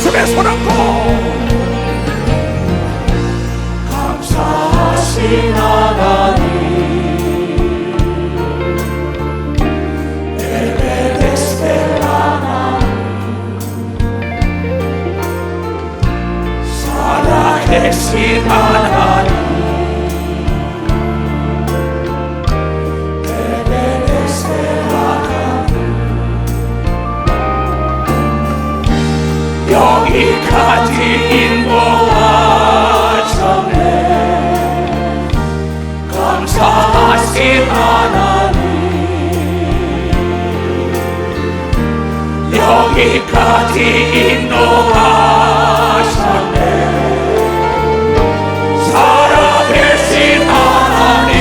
가슴에 손얹고 감사하신 하나님 에베데스테 하나님 살아계신 하나님 여기까지 인도하셨네. 감사하신 하나님 여기까지 인도하셨네. 살아계신 하나님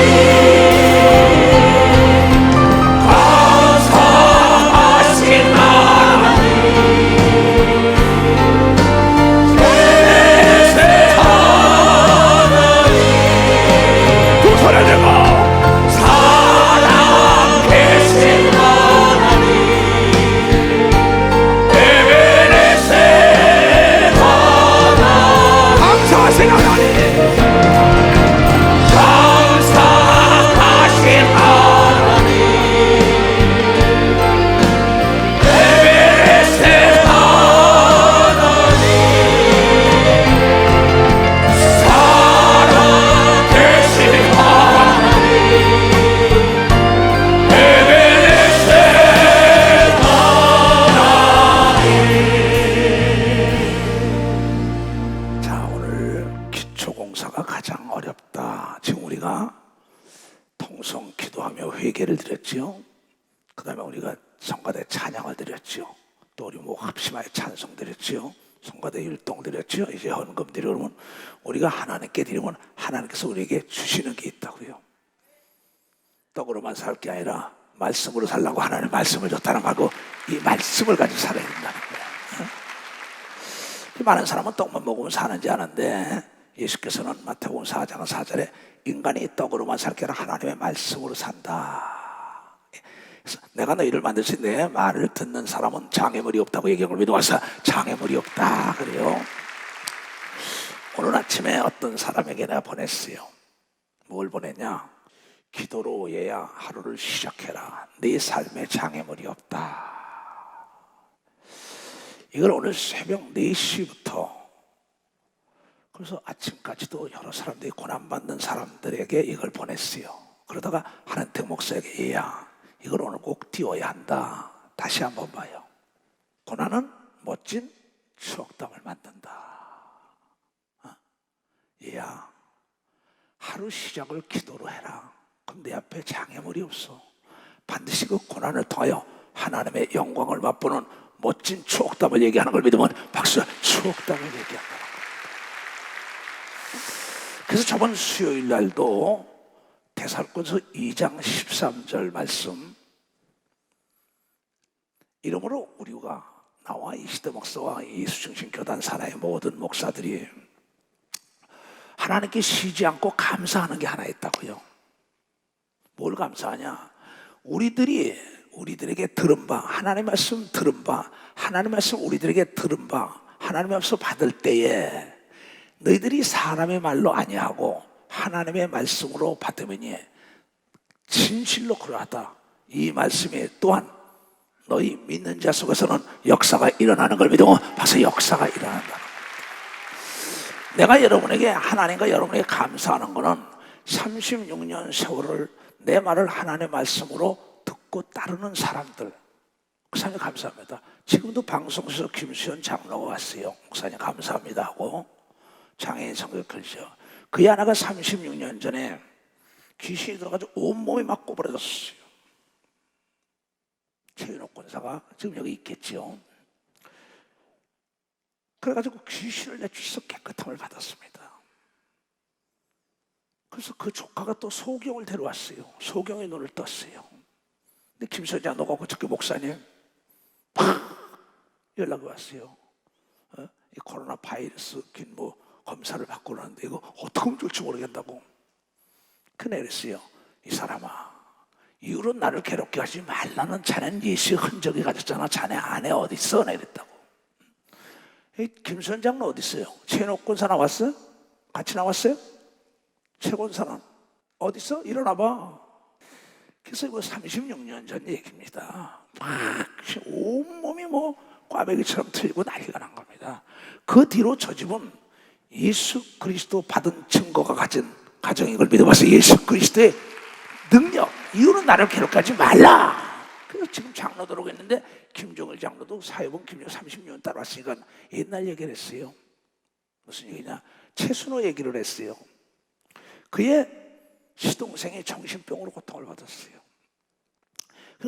감사하신 하나님 회개를 드렸지요. 그 다음에 우리가 성가대 찬양을 드렸지요. 또 우리 뭐 합심하여 찬송 드렸지요. 성가대 율동 드렸지요. 이제 헌금 드리면 우리가 하나님께 드리면 하나님께서 우리에게 주시는 게 있다고요. 떡으로만 살 게 아니라 말씀으로 살라고 하나님 말씀을 줬다는 거고 이 말씀을 가지고 살아야 된다는 거예요. 많은 사람은 떡만 먹으면 사는지 아는데 예수께서는 마태복음 4장 4절에 인간이 떡으로만 살 게 아니라 하나님의 말씀으로 산다. 그래서 내가 너희를 만드신 내 말을 듣는 사람은 장애물이 없다고 얘기한 걸 믿어와서 장애물이 없다 그래요. 오늘 아침에 어떤 사람에게 내가 보냈어요. 뭘 보냈냐? 기도로 얘야 하루를 시작해라. 네 삶에 장애물이 없다. 이걸 오늘 새벽 4시부터 그래서 아침까지도 여러 사람들이 고난받는 사람들에게 이걸 보냈어요. 그러다가 하나님께 목사에게 얘야 이걸 오늘 꼭 띄워야 한다. 다시 한번 봐요. 고난은 멋진 추억담을 만든다. 얘야 하루 시작을 기도로 해라. 그럼 내 앞에 장애물이 없어. 반드시 그 고난을 통하여 하나님의 영광을 맛보는 멋진 추억담을 얘기하는 걸 믿으면 박수. 추억담을 얘기한다. 그래서 저번 수요일 날도 데살로니가서 2장 13절 말씀 이러므로 우리가 나와 이시대 목사와 예수중심 교단 산하의 모든 목사들이 하나님께 쉬지 않고 감사하는 게 하나 있다고요. 뭘 감사하냐? 우리들에게 들은 바 하나님의 말씀 들은 바 하나님의 말씀 우리들에게 들은 바 하나님의 말씀 받을 때에 너희들이 사람의 말로 아니하고 하나님의 말씀으로 받으면 진실로 그러하다. 이 말씀이 또한 너희 믿는 자 속에서는 역사가 일어나는 걸 믿으면 벌써 역사가 일어난다. 내가 여러분에게 하나님과 여러분에게 감사하는 것은 36년 세월을 내 말을 하나님의 말씀으로 듣고 따르는 사람들 목사님 감사합니다. 지금도 방송에서 김수현 장로가 왔어요. 목사님 감사합니다 하고 장애인 성격하죠. 그의 하나가 36년 전에 귀신이 들어가지고 온몸이 막 꼬부라졌어요. 최윤옥 권사가 지금 여기 있겠죠. 그래가지고 귀신을 내쫓아서 깨끗함을 받았습니다. 그래서 그 조카가 또 소경을 데려왔어요. 소경의 눈을 떴어요. 근데 김수현 장로가 그저께 목사님 연락이 왔어요. 이 코로나 바이러스 뭐 검사를 받고 그러는데 이거 어떻게 하면 좋을지 모르겠다고. 그랬어요. 이 사람아 이후로 나를 괴롭게 하지 말라는 자네는 예수의 흔적이 가졌잖아. 자네 안에 어디 있어? 이랬다고. 김선장은 어디 있어요? 최노권사 나왔어요? 같이 나왔어요? 최권사는 어디 있어? 일어나 봐. 그래서 이거 36년 전 얘기입니다. 막 온몸이 뭐 꽈배기처럼 틀리고 난리가 난 겁니다. 그 뒤로 저 집은 예수 그리스도 받은 증거가 가진 가정인 걸 믿어봐서 예수 그리스도의 능력, 이유는 나를 괴롭게 말라. 그래서 지금 장로 들어오고 있는데 김종일 장로도 사회본 김종 30년 따라왔으니까 옛날 얘기를 했어요. 무슨 얘기냐? 최순호 얘기를 했어요. 그의 시동생이 정신병으로 고통을 받았어요.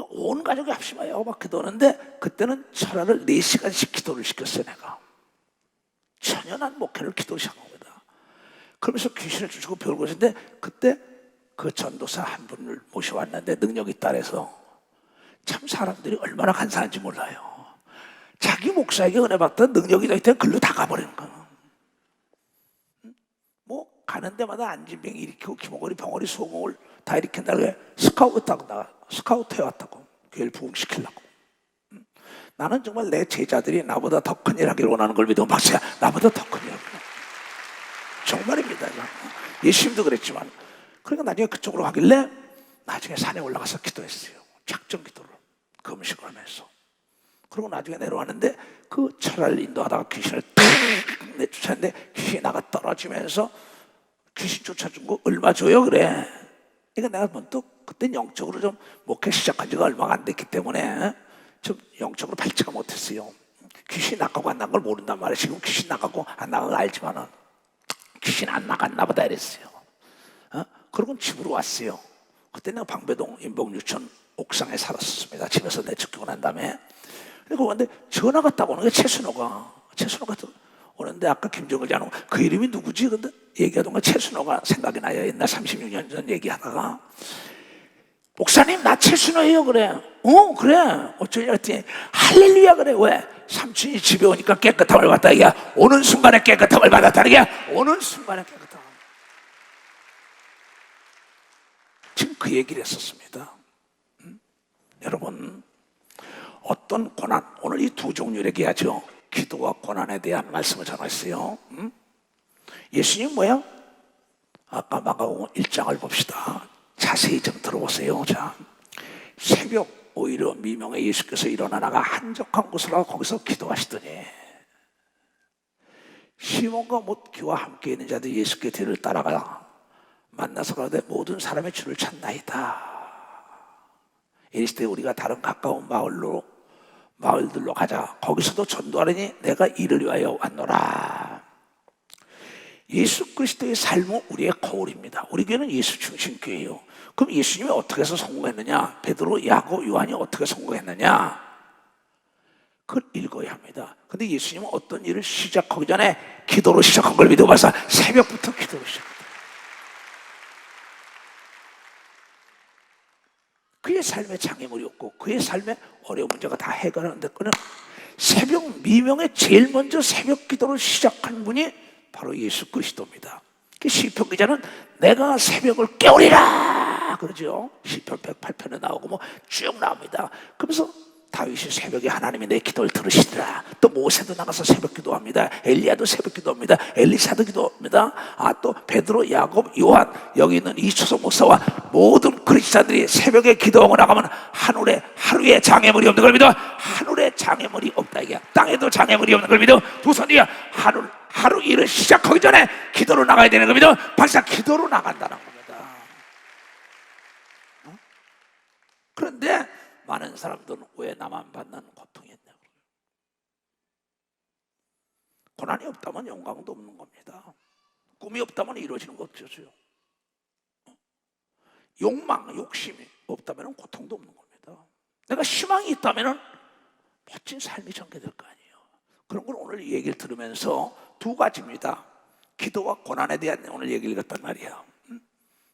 온 가족이 합심하여 막 기도하는데 그때는 철화를 4시간씩 기도를 시켰어요. 내가 천연한 목회를 기도를 시작한 겁니다. 그러면서 귀신을 쫓고 배울 것인데 그때 그 전도사 한 분을 모셔왔는데 능력이 있다 해서 참 사람들이 얼마나 간사한지 몰라요. 자기 목사에게 은혜 받던 능력이 더 있다면 글로 다 가버리는 거야. 뭐 가는 데마다 안진병 일으키고 기목걸이 병원이 소공을 다 일으킨다고 스카우트 해왔다고 교회를 부흥시키려고. 나는 정말 내 제자들이 나보다 더 큰 일 하기를 원하는 걸 믿으면 박사야, 나보다 더 큰 일 하기를. 정말입니다. 예수님도 그랬지만. 그러니까 나중에 그쪽으로 가길래 나중에 산에 올라가서 기도했어요. 작정 기도를 금식을 하면서. 그리고 나중에 내려왔는데 그 철화를 인도하다가 귀신을 탁 내쫓았는데 귀신이 나가 떨어지면서 귀신 쫓아준 거 얼마 줘요? 그래. 그러니까 내가 문득 그때 영적으로 좀 목회 시작한 지가 얼마가 안 됐기 때문에 좀 영적으로 발치가 못했어요. 귀신 나가고 안 나간 걸 모른단 말이에요. 지금 귀신 나가고 안 나간 걸 알지만은 귀신 안 나갔나 보다 이랬어요. 그러고 집으로 왔어요. 그때 내가 방배동 인봉유천 옥상에 살았었습니다. 집에서 내쫓기고 난 다음에. 그리고 근데 전화가 딱 오는 게 최순호가 오는데 아까 김정을 장로 그 이름이 누구지? 근데 얘기하던 거 최순호가 생각이 나요. 옛날 36년 전 얘기하다가 목사님 나 최순호예요. 그래. 그래. 어쩌냐 했더니 할렐루야. 그래. 왜? 삼촌이 집에 오니까 깨끗함을 받다. 이게 오는 순간에 깨끗함을 받았다는 게 오는 순간에 깨끗함. 지금 그 얘기를 했었습니다. 여러분 어떤 고난, 오늘 이 두 종류를 얘기하죠. 기도와 고난에 대한 말씀을 전했어요. 예수님 뭐야? 아까 마가복음 1장을 봅시다. 자세히 좀 들어보세요. 자, 새벽 오히려 미명에 예수께서 일어나 나가 한적한 곳으로 거기서 기도하시더니 시몬과 못기와 함께 있는 자들이 예수께 뒤를 따라가 만나서 가되 모든 사람의 주를 찾나이다. 이랬을 때 우리가 다른 가까운 마을들로 가자. 거기서도 전도하려니 내가 이를 위하여 왔노라. 예수 그리스도의 삶은 우리의 거울입니다. 우리 교회는 예수 중심 교회예요. 그럼 예수님이 어떻게 해서 성공했느냐? 베드로, 야고, 요한이 어떻게 성공했느냐? 그걸 읽어야 합니다. 근데 예수님은 어떤 일을 시작하기 전에 기도로 시작한 걸 믿어봐서 새벽부터 기도로 시작합니다. 그의 삶에 장애물이 없고 그의 삶에 어려운 문제가 다 해결하는데 그는 새벽 미명에 제일 먼저 새벽 기도를 시작한 분이 바로 예수 그리스도입니다. 시편 기자는 내가 새벽을 깨우리라 그러죠. 시편 108편에 나오고 뭐 쭉 나옵니다. 그러면서 다윗이 새벽에 하나님이 내 기도를 들으시더라. 또 모세도 나가서 새벽 기도합니다. 엘리야도 새벽 기도합니다. 엘리사도 기도합니다. 또 베드로, 야곱, 요한, 여기 있는 이초석 목사와 모든 그리스도인들이 새벽에 기도하고 나가면 하루에 장애물이 없는 걸 믿어. 하늘에 장애물이 없다 이게. 땅에도 장애물이 없는 걸 믿어. 두 손 뒤에 하루 일을 시작하기 전에 기도로 나가야 되는 걸 믿어. 박사 기도로 나간다는 겁니다. 그런데 많은 사람들은 왜 나만 받는 고통이 있냐고. 고난이 없다면 영광도 없는 겁니다. 꿈이 없다면 이루어지는 거 없죠. 욕심이 없다면 고통도 없는 겁니다. 내가 희망이 있다면 멋진 삶이 전개될 거 아니에요. 그런 걸 오늘 얘기를 들으면서 두 가지입니다. 기도와 고난에 대한 오늘 얘기를 했단 말이에요.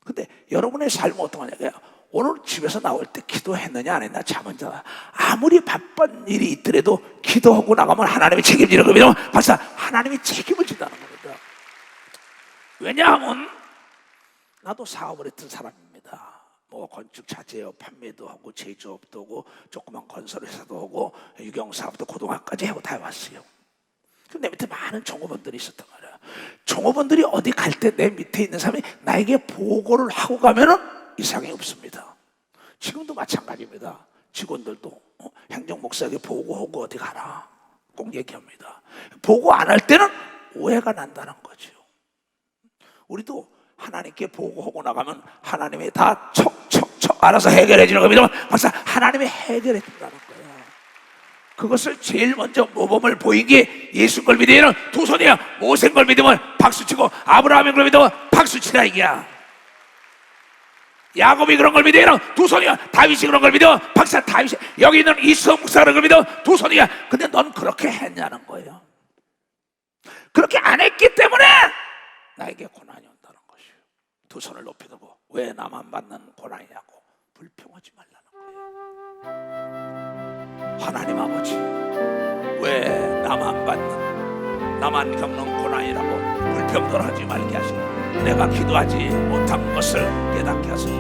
근데 여러분의 삶은 어떤 거냐고요? 오늘 집에서 나올 때 기도했느냐 안 했느냐 잠은 자. 아무리 바쁜 일이 있더라도 기도하고 나가면 하나님이 책임지는 겁니다. 벌써 하나님이 책임을 진다는 겁니다. 왜냐하면 나도 사업을 했던 사람입니다. 뭐 건축 자재업 판매도 하고 제조업도 하고 조그만 건설회사도 하고 유경사업도 고등학까지 하고 다 해왔어요. 내 밑에 많은 종업원들이 있었단 말이야. 종업원들이 어디 갈 때 내 밑에 있는 사람이 나에게 보고를 하고 가면은 이상이 없습니다. 지금도 마찬가지입니다. 직원들도 행정목사에게 보고하고 어디 가라 꼭 얘기합니다. 보고 안 할 때는 오해가 난다는 거죠. 우리도 하나님께 보고하고 나가면 하나님이 다 척척척 알아서 해결해 주는 거 믿으면 벌써 하나님이 해결해 준다는 거예요. 그것을 제일 먼저 모범을 보인 게 예수 걸 믿으면 두 손이야. 모세 걸 믿으면 박수치고 아브라함의 걸 믿으면 박수치라 이게야. 야곱이 그런 걸 믿으면 두 손이야. 다윗이 그런 걸 믿으면 박사 다윗이. 여기 있는 이수영 목사가 그런 걸 믿으면 두 손이야. 근데 넌 그렇게 했냐는 거예요. 그렇게 안 했기 때문에 나에게 고난이 온다는 것이에요. 두 손을 높이 들고 왜 나만 받는 고난이냐고 불평하지 말라는 거예요. 하나님 아버지 왜 나만 받는 나만 겪는 고난이라고 불평들 하지 말게 하시고 내가 기도하지 못한 것을 깨닫게 하소서.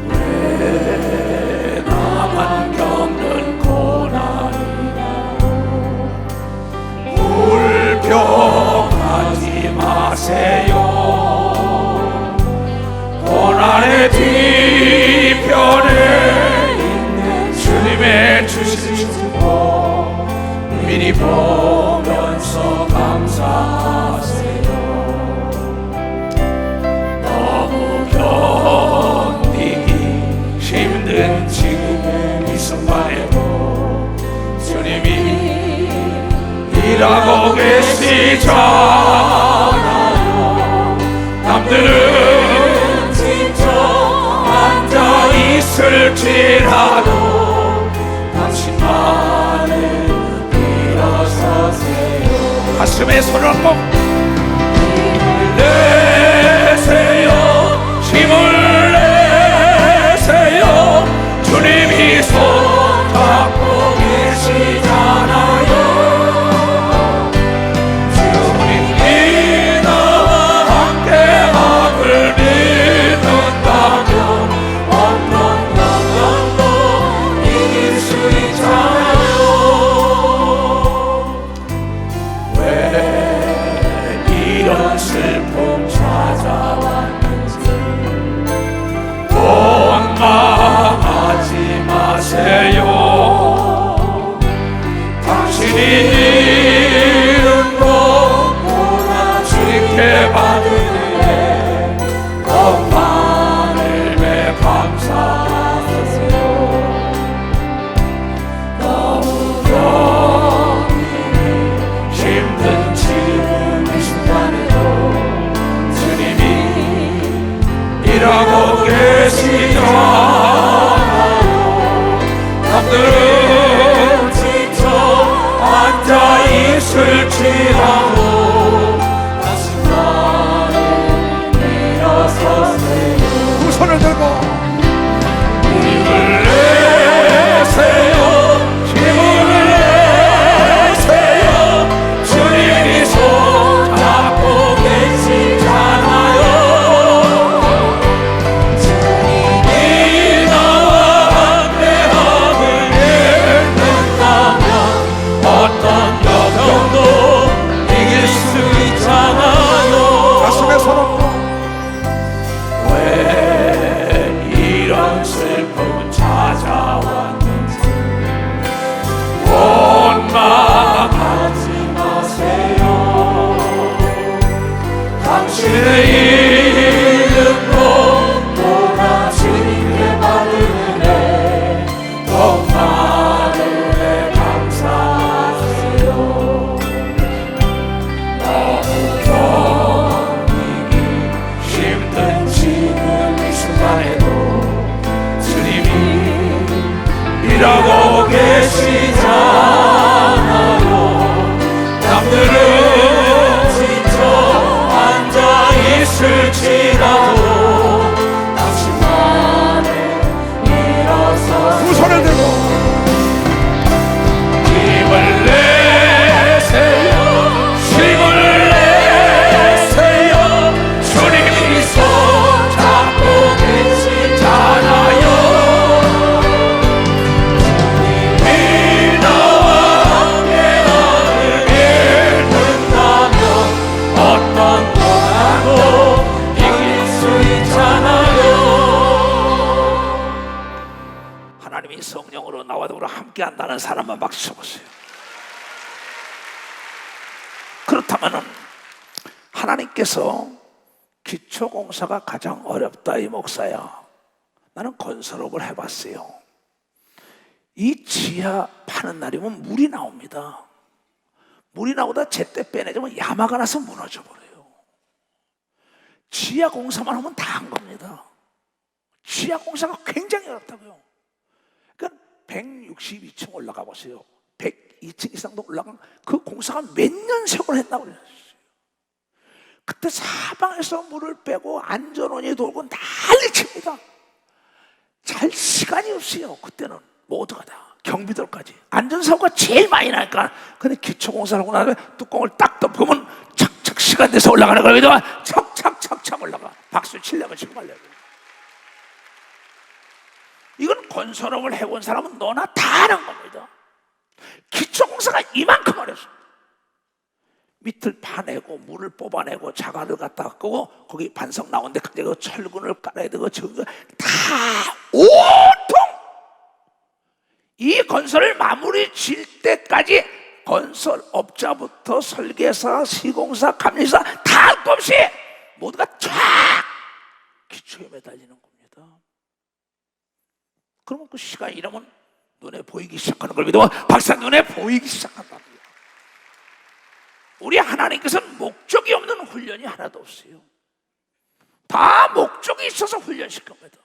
왜 나만 겪는 고난이라고 불평하지 마세요. 고난의 뒤편에 있는 주님의 주신 축복 미리 보면서 감사하세요. 너무 견디기 힘든 지금 이 순간에도 주님이 일하고 계시잖아요. 남들은 진짜 앉아 있을지라도 당신만은 일어서세요. 가슴에 손을 얹고 힘을 내세요. 힘을 내세요. 주님이 손 잡고 계시잖아요. 주님이 나와 함께 함을 믿는다면 어떤 영역도 이길 수 있잖아요. 왜 이런 슬픔 찾아왔는지 원망하지 마세요. 당신이 잃은 것보다 주님께 받은 은혜 더 많음에 감사하세요. 너무 견디기 힘든 지금 이 순간에도 주님이 일하고 계시잖아요. 남들은 지쳐 앉아 있을지라도 당신만은 일어서세요. 두 손을 들고 힘을 내세요. 힘을 내세요. 주님이 손 잡고 계시잖아요. 주님이 나와 함께 함을 믿는다면 어떤 역경도 이길 수 있잖아요. 가슴에 손 얹고 왜 이런 슬픔 찾아왔는지 원망하지 마세요. 당신의 잃은 것보다 주님께 받은 은혜 더 많음에 감사하세요. 아는 사람만 박수 쳐보세요. 그렇다면은 하나님께서 기초공사가 가장 어렵다 이 목사야. 나는 건설업을 해봤어요. 이 지하 파는 날이면 물이 나옵니다. 물이 나오다 제때 빼내자면 야마가 나서 무너져 버려요. 지하 공사만 하면 다 한 겁니다. 지하 공사가 굉장히 어렵다고요. 그러니까 162층 올라가 보세요. 102층 이상도 올라간 그 공사가 몇 년 세월 했다고 그랬어요. 그때 사방에서 물을 빼고 안전원이 돌고 난리 칩니다. 잘 시간이 없어요. 그때는 모두가 다 경비들까지 안전사고가 제일 많이 나니까. 근데 기초공사를 하고 나서 뚜껑을 딱 덮으면 착착 시간 돼서 올라가는 거예요. 착착착착 올라가. 박수 치려면 지금 하려고. 이건 건설업을 해본 사람은 너나 다 아는 겁니다. 기초공사가 이만큼 어렵습니다. 밑을 파내고 물을 뽑아내고 자갈을 갖다 끄고 거기 반석 나오는데 근데 그 철근을 깔아야 되고 저거 다 온통 이 건설을 마무리 질 때까지 건설업자부터 설계사, 시공사, 감리사 다 할 것 없이 모두가 쫙 기초에 매달리는 겁니다. 그러면 그 시간이 이러면 눈에 보이기 시작하는 걸 믿으면 박사 눈에 보이기 시작한다. 우리 하나님께서는 목적이 없는 훈련이 하나도 없어요. 다 목적이 있어서 훈련시킨 겁니다.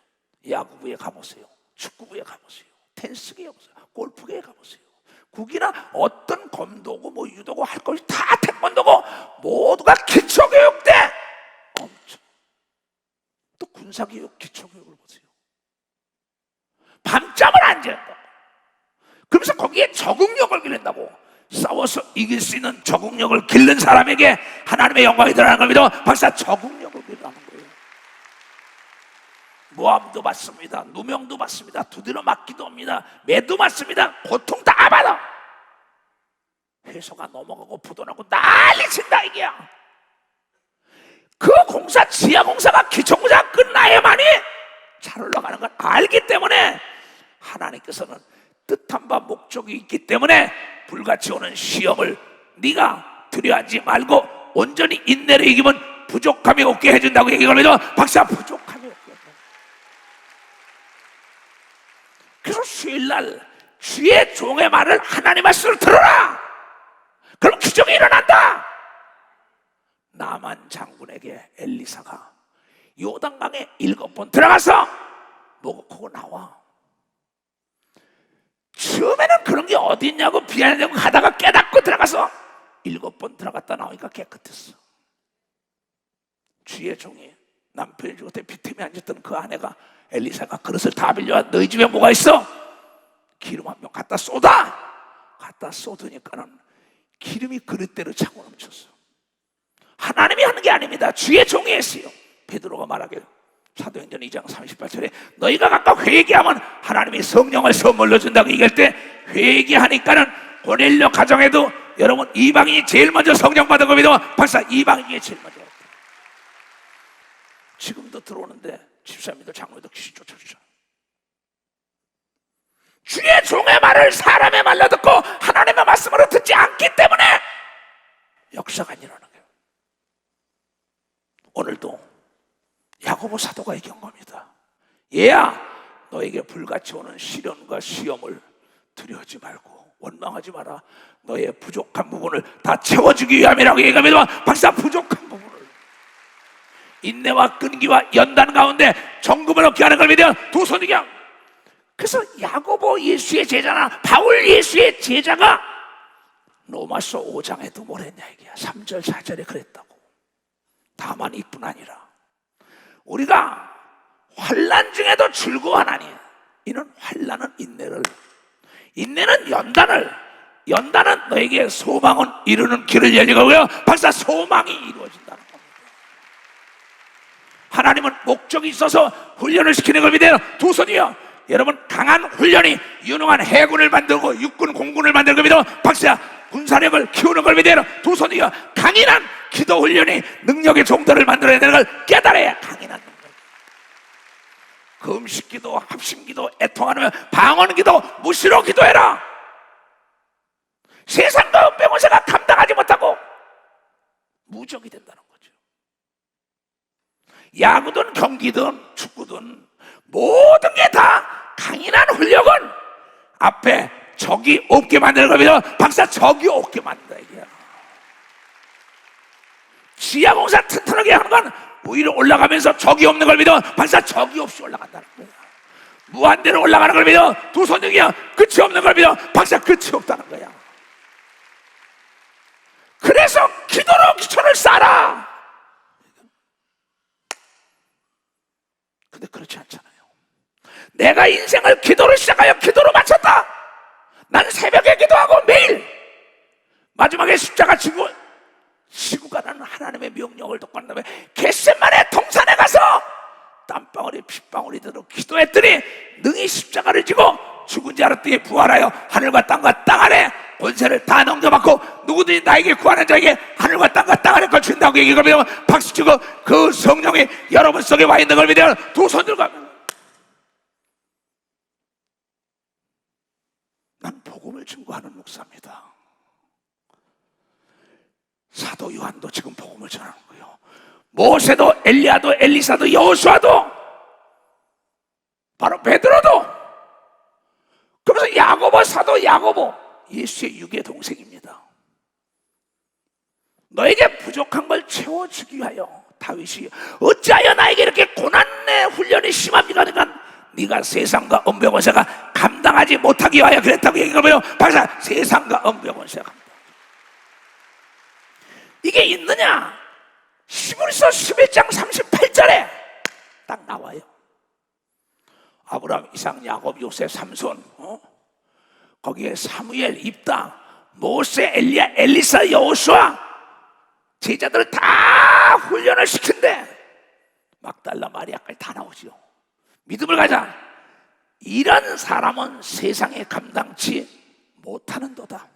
야구부에 가보세요. 축구부에 가보세요. 테니스계에 가보세요. 골프계에 가보세요. 국이나 어떤 검도고 뭐 유도고 할 것이 다 태권도고 모두가 기초교육대 엄청. 또 군사교육 기초교육을 보세요. 밤잠을 안 잔다. 그러면서 거기에 적응력을 기른다고. 싸워서 이길 수 있는 적응력을 기른 사람에게 하나님의 영광이 드러나는 겁니다. 박사 적응력을 기르라는 거예요. 모함도 받습니다. 누명도 받습니다. 두드려 맞기도 합니다. 매도 맞습니다. 고통 다 받아. 회소가 넘어가고 부도나고 난리 친다 이게야. 그 공사 지하 공사가 기초공사가 끝나야만이 잘 올라가는 걸 알기 때문에 하나님께서는 뜻한 바 목적이 있기 때문에 불같이 오는 시험을 네가 두려워하지 말고 온전히 인내를 이기면 부족함이 없게 해준다고 얘기합니다. 박사 부족함이 없게 해준다. 그래서 수요일날 주의 종의 말을 하나님 말씀을 들어라. 그럼 기적이 일어난다. 나만 장군에게 엘리사가 요단강에 7번 들어가서 목욕하고 나와. 처음에는 그런 게 어디 있냐고 비아냥고 하다가 깨닫고 들어가서 7번 들어갔다 나오니까 깨끗했어. 주의 종이 남편이 죽을 때 비틈에 앉았던 그 아내가 엘리사가 그릇을 다 빌려와. 너희 집에 뭐가 있어? 기름 한 병 갖다 쏟아. 갖다 쏟으니까는 기름이 그릇대로 차고 넘쳤어. 하나님이 하는 게 아닙니다. 주의 종이 했어요. 베드로가 말하길 사도행전 2장 38절에 너희가 각각 회개하면 하나님이 성령을 선물로 준다고 얘기할 때 회개하니까는 고넬료 가정에도 여러분 이방인이 제일 먼저 성령 받은 겁니다. 박사 이방인이 제일 먼저. 지금도 들어오는데 집사님들 장로들 귀신 쫓아주죠. 주의 종의 말을 사람의 말로 듣고 하나님의 말씀으로 듣지 않기 때문에 역사가 일어나는 거예요. 오늘도 야고보 사도가 얘기한 겁니다. 얘야 너에게 불같이 오는 시련과 시험을 두려워하지 말고 원망하지 마라. 너의 부족한 부분을 다 채워주기 위함이라고 얘기합니다. 박사 부족한 부분을 인내와 끈기와 연단 가운데 정금을 얻게 하는 걸 믿어요. 두 손이경. 그래서 야고보 예수의 제자나 바울 예수의 제자가 로마서 5장에도 뭘 했냐 이게야. 3절 4절에 그랬다고. 다만 이뿐 아니라 우리가 환난 중에도 즐거워하나니 이는 환난은 인내를, 인내는 연단을, 연단은 너에게 소망은 이루는 길을 열리고요. 박사 소망이 이루어진다는 겁니다. 하나님은 목적이 있어서 훈련을 시키는 겁니다. 두 손이요. 여러분 강한 훈련이 유능한 해군을 만들고 육군 공군을 만드는 겁니다. 박사 군사력을 키우는 겁니다. 두 손이요. 강인한 기도 훈련이 능력의 종들을 만들어야 되는 걸 깨달아야 강인한 능력. 금식기도, 합심기도, 애통하며 방언기도, 무시로 기도해라. 세상과 은폐권세가 감당하지 못하고 무적이 된다는 거죠. 야구든 경기든 축구든 모든 게 다 강인한 훈력은 앞에 적이 없게 만드는 겁니다. 박사, 적이 없게 만든다 이게야. 지하공사 튼튼하게 하는 건 오히려 올라가면서 적이 없는 걸 믿어. 박사, 적이 없이 올라간다는 거야. 무한대로 올라가는 걸 믿어. 두 손 등이야. 끝이 없는 걸 믿어. 박사, 끝이 없다는 거야. 그래서 기도로 기초를 쌓아라. 근데 그렇지 않잖아요. 내가 인생을 기도로 시작하여 기도로 마쳤다. 난 새벽에 기도하고 매일 마지막에 십자가 지고 가는 하나님의 명령을 듣고 난 다음에 겟세마네 동산에 가서 땀방울이 핏방울이 들어 기도했더니 능히 십자가를 지고 죽은 자 알았더니 부활하여 하늘과 땅과 땅 아래 권세를 다 넘겨받고 누구든지 나에게 구하는 자에게 하늘과 땅과 땅 아래 걸 준다고 얘기하면 박수치고 그 성령이 여러분 속에 와 있는 걸 믿으면 두 손 들고 난 복음을 증거하는 목사입니다. 사도 요한도 지금 복음을 전하는 거예요. 모세도 엘리야도 엘리사도 여호수아도 바로 베드로도, 그러면서 야고보 사도 야고보 예수의 육의 동생입니다. 너에게 부족한 걸 채워주기 위하여 다윗이 어찌하여 나에게 이렇게 고난의 훈련이 심합니까? 그러니까 네가 세상과 은폐권세가 감당하지 못하기 위하여 그랬다고 얘기하면 박사, 세상과 은폐권세가 이게 있느냐? 히브리서 11장 38절에 딱 나와요. 아브라함, 이삭, 야곱, 요셉, 삼손, 거기에 사무엘, 입다, 모세, 엘리야, 엘리사, 여호수아 제자들을 다 훈련을 시킨대. 막달라 마리아까지 다 나오죠. 믿음을 가자. 이런 사람은 세상에 감당치 못하는도다.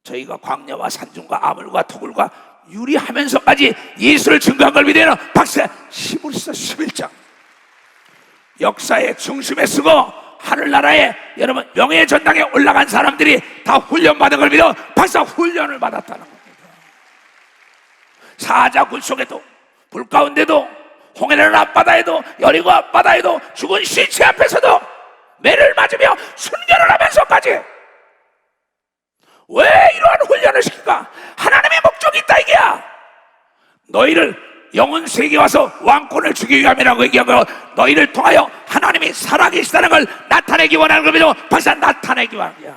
저희가 광야와 산중과 아물과 토굴과 유리하면서까지 예수를 증거한 걸 믿어요. 박사, 히브리서 11장 역사의 중심에 쓰고 하늘나라에 여러분 명예의 전당에 올라간 사람들이 다 훈련받은 걸 믿어. 박사, 훈련을 받았다는 겁니다. 사자굴 속에도 불 가운데도 홍해라는 앞바다에도 여리고 앞바다에도 죽은 시체 앞에서도 매를 맞으며 순교를 하면서까지 왜 이러한 훈련을 시킬까? 하나님의 목적이 있다 이게야. 너희를 영혼 세계에 와서 왕권을 주기 위함이라고 얘기하고 너희를 통하여 하나님이 살아계시다는 걸 나타내기 원하는 겁니다. 벌써 나타내기 원합니다.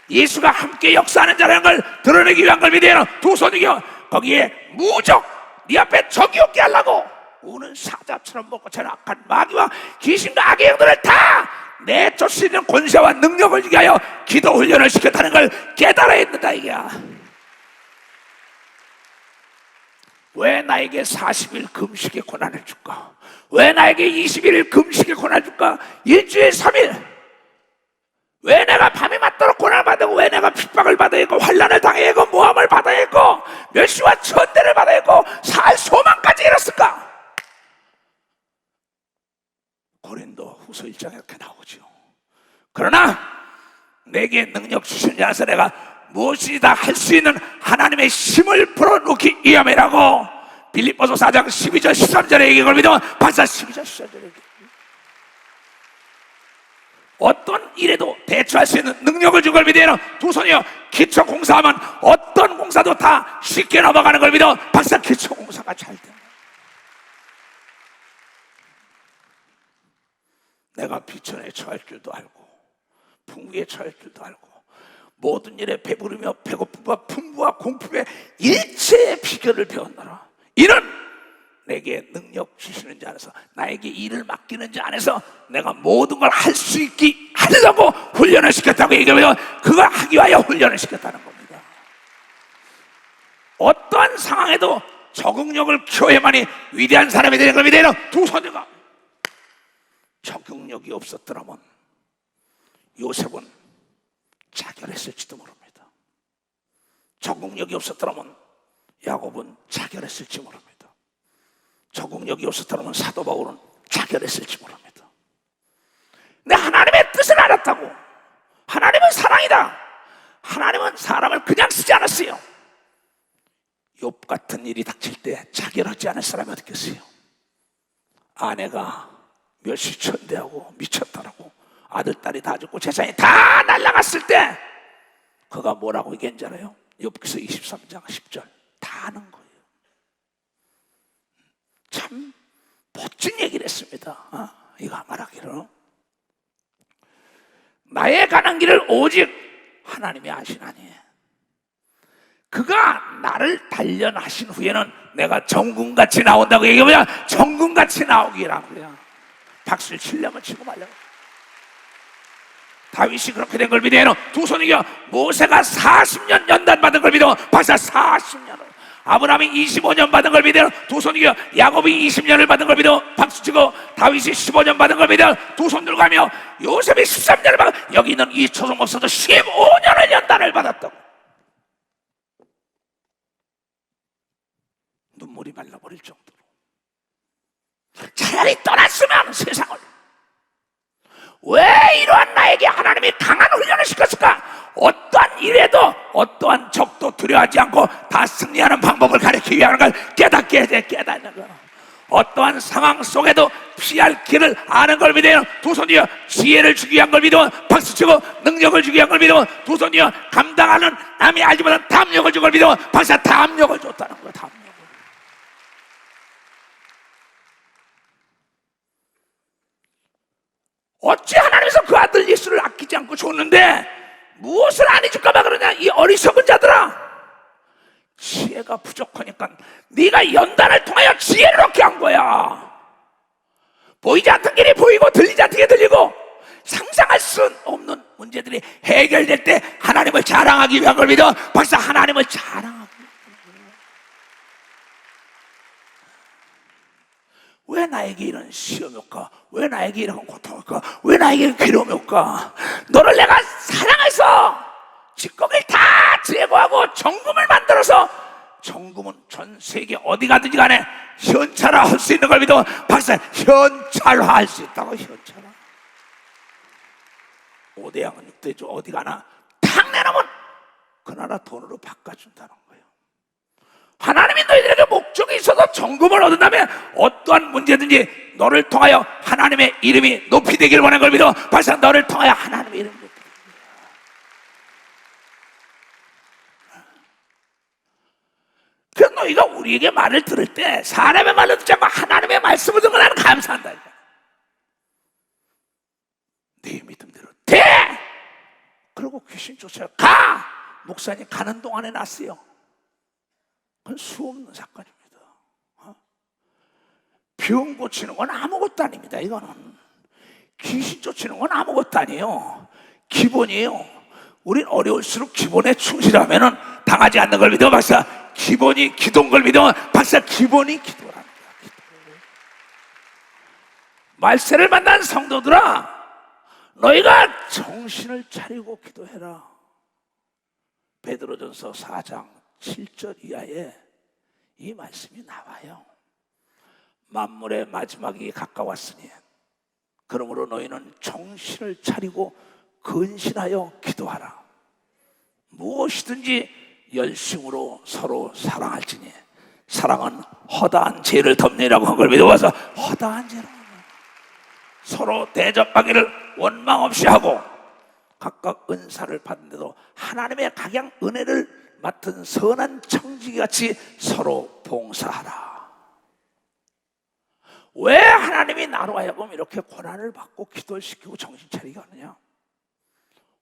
예수가 함께 역사하는 자라는 걸 드러내기 위한 걸 믿어요. 두 손이요. 거기에 무적 네 앞에 적이 없게 하려고 우는 사자처럼 먹고 자는 악한 마귀와 귀신과 악의 영들을 다 내쫓을 수 있는 권세와 능력을 주게 하여 기도 훈련을 시켰다는 걸 깨달아야 된다 이게야. 왜 나에게 40일 금식의 고난을 줄까? 왜 나에게 21일 금식의 고난을 줄까? 일주일 3일 왜 내가 밤이 맞도록 고난을 받고 왜 내가 핍박을 받아야 했고 환난을 당해야 했고 모함을 받아야 했고 멸시와 천대를 받아야 했고 살 소망까지 잃었을까? 고린도 후서 1장에 이렇게 나오죠. 그러나 내게 능력 주신 자에서 내가 무엇이다 할 수 있는 하나님의 힘을 불어넣기 위함이라고 빌립보서 4장 12절 13절에 얘기를 믿으면 반사 12절 13절에 얘기합니다. 어떤 일에도 대처할 수 있는 능력을 준 걸 믿어요. 두 손이요. 기초 공사하면 어떤 공사도 다 쉽게 넘어가는 걸 믿어. 박사, 기초 공사가 잘 돼. 내가 비천에 처할 줄도 알고 풍부에 처할 줄도 알고 모든 일에 배부르며 배고픔과 풍부와 공품의 일체의 비결을 배웠노라. 이는 내게 능력 주시는 자 안에서 나에게 일을 맡기는 자 안에서 내가 모든 걸 할 수 있게 하려고 훈련을 시켰다고 얘기하면 그거 하기 위하여 훈련을 시켰다는 겁니다. 어떠한 상황에도 적응력을 키워야만이 위대한 사람이 되는 겁니다. 두 손들과 적응력이 없었더라면 요셉은 자결했을지도 모릅니다. 적응력이 없었더라면 야곱은 자결했을지 모릅니다. 적응력이 없었더라면 사도 바울은 자결했을지 모릅니다. 근데 하나님의 뜻을 알았다고. 하나님은 사랑이다. 하나님은 사람을 그냥 쓰지 않았어요. 욥 같은 일이 닥칠 때 자결하지 않을 사람이 어디 있겠어요? 아내가 멸시천대하고 미쳤다라고 아들 딸이 다 죽고 재산이 다 날아갔을 때 그가 뭐라고 얘기한 줄 알아요? 욥기서 23장 10절 다 아는 거예요. 참 멋진 얘기를 했습니다. 이거 말하기를 나의 가는 길을 오직 하나님이 아시나니 그가 나를 단련하신 후에는 내가 정금같이 나온다고 얘기하면 정금같이 나오기라고요. 박수를 치려면 치고 말려고. 다윗이 그렇게 된 걸 믿으면 두 손이 겨 모세가 40년 연단 받은 걸 믿으면 박사 40년을 아브라함이 25년 받은 걸 믿으면 두 손이 겨 야곱이 20년을 받은 걸 믿으면 박수치고 다윗이 15년 받은 걸 믿으면 두 손 들고 가며 요셉이 13년을 받은 여기 있는 이 초성 없어도 15년을 연단을 받았다고. 눈물이 말라버릴 정도로 차라리 떠났으면 세상을 왜 이러한 나에게 하나님이 강한 훈련을 시켰을까? 어떠한 일에도 어떠한 적도 두려워하지 않고 다 승리하는 방법을 가르치기 위한 걸 깨닫게 돼. 깨닫는 거. 어떠한 상황 속에도 피할 길을 아는 걸 믿어요. 두 손이여 지혜를 주기 위한 걸 믿으면 박수치고 능력을 주기 위한 걸 믿으면 두 손이여 감당하는 남이 알지 못한 담력을 준 걸 믿으면 박수 담력을 줬다는 거야. 담력을. 어찌 하나님께서 그 아들 예수를 아끼지 않고 줬는데 무엇을 안 해줄까 봐 그러냐? 이 어리석은 자들아, 지혜가 부족하니까 네가 연단을 통하여 지혜를 얻게 한 거야. 보이지 않던 길이 보이고 들리지 않던 게 들리고 상상할 수 없는 문제들이 해결될 때 하나님을 자랑하기 위한 걸 믿어. 박사 하나님을 자랑하기 왜 나에게 이런 시험이 올까? 왜 나에게 이런 고통이 올까? 왜 나에게 이런 괴로움이 올까? 너를 내가 사랑해서 직공을 다 제거하고 정금을 만들어서 정금은 전 세계 어디 가든지 간에 현찰화할 수 있는 걸 믿어. 박사 현찰화할 수 있다고. 현찰화. 5대양은 6대죠. 어디 가나 탁 내놓으면 그 나라 돈으로 바꿔준다는 거예요. 하나님이 너희들에게 목적이 있어서 정금을 얻은다면 어떠한 문제든지 너를 통하여 하나님의 이름이 높이 되기를 원하는 걸 믿어. 발사 너를 통하여 하나님의 이름이 높이 되기를. 그래서 너희가 우리에게 말을 들을 때 사람의 말을 듣지 않고 하나님의 말씀을 듣는 걸 나는 감사한다. 네 믿음대로 돼! 그리고 귀신 쫓아요. 가! 목사님 가는 동안에 났어요. 그건 수없는 사건입니다. 병 고치는 건 아무것도 아닙니다. 이거는 귀신 쫓는 건 아무것도 아니에요. 기본이에요. 우린 어려울수록 기본에 충실하면 당하지 않는 걸 믿어. 박사 기본이 기도인 걸 믿어. 박사 기본이 기도랍니다. 말세를 만난 성도들아, 너희가 정신을 차리고 기도해라. 베드로전서 4장 7절 이하에 이 말씀이 나와요. 만물의 마지막이 가까웠으니 그러므로 너희는 정신을 차리고 근신하여 기도하라. 무엇이든지 열심으로 서로 사랑할지니 사랑은 허다한 죄를 덮느니라고 한 걸 믿어봐서 허다한 죄로 서로 대접하기를 원망 없이 하고 각각 은사를 받는데도 하나님의 각양 은혜를 맡은 선한 청지기같이 서로 봉사하라. 왜 하나님이 나로 하여금 이렇게 고난을 받고 기도를 시키고 정신 차리게 하느냐?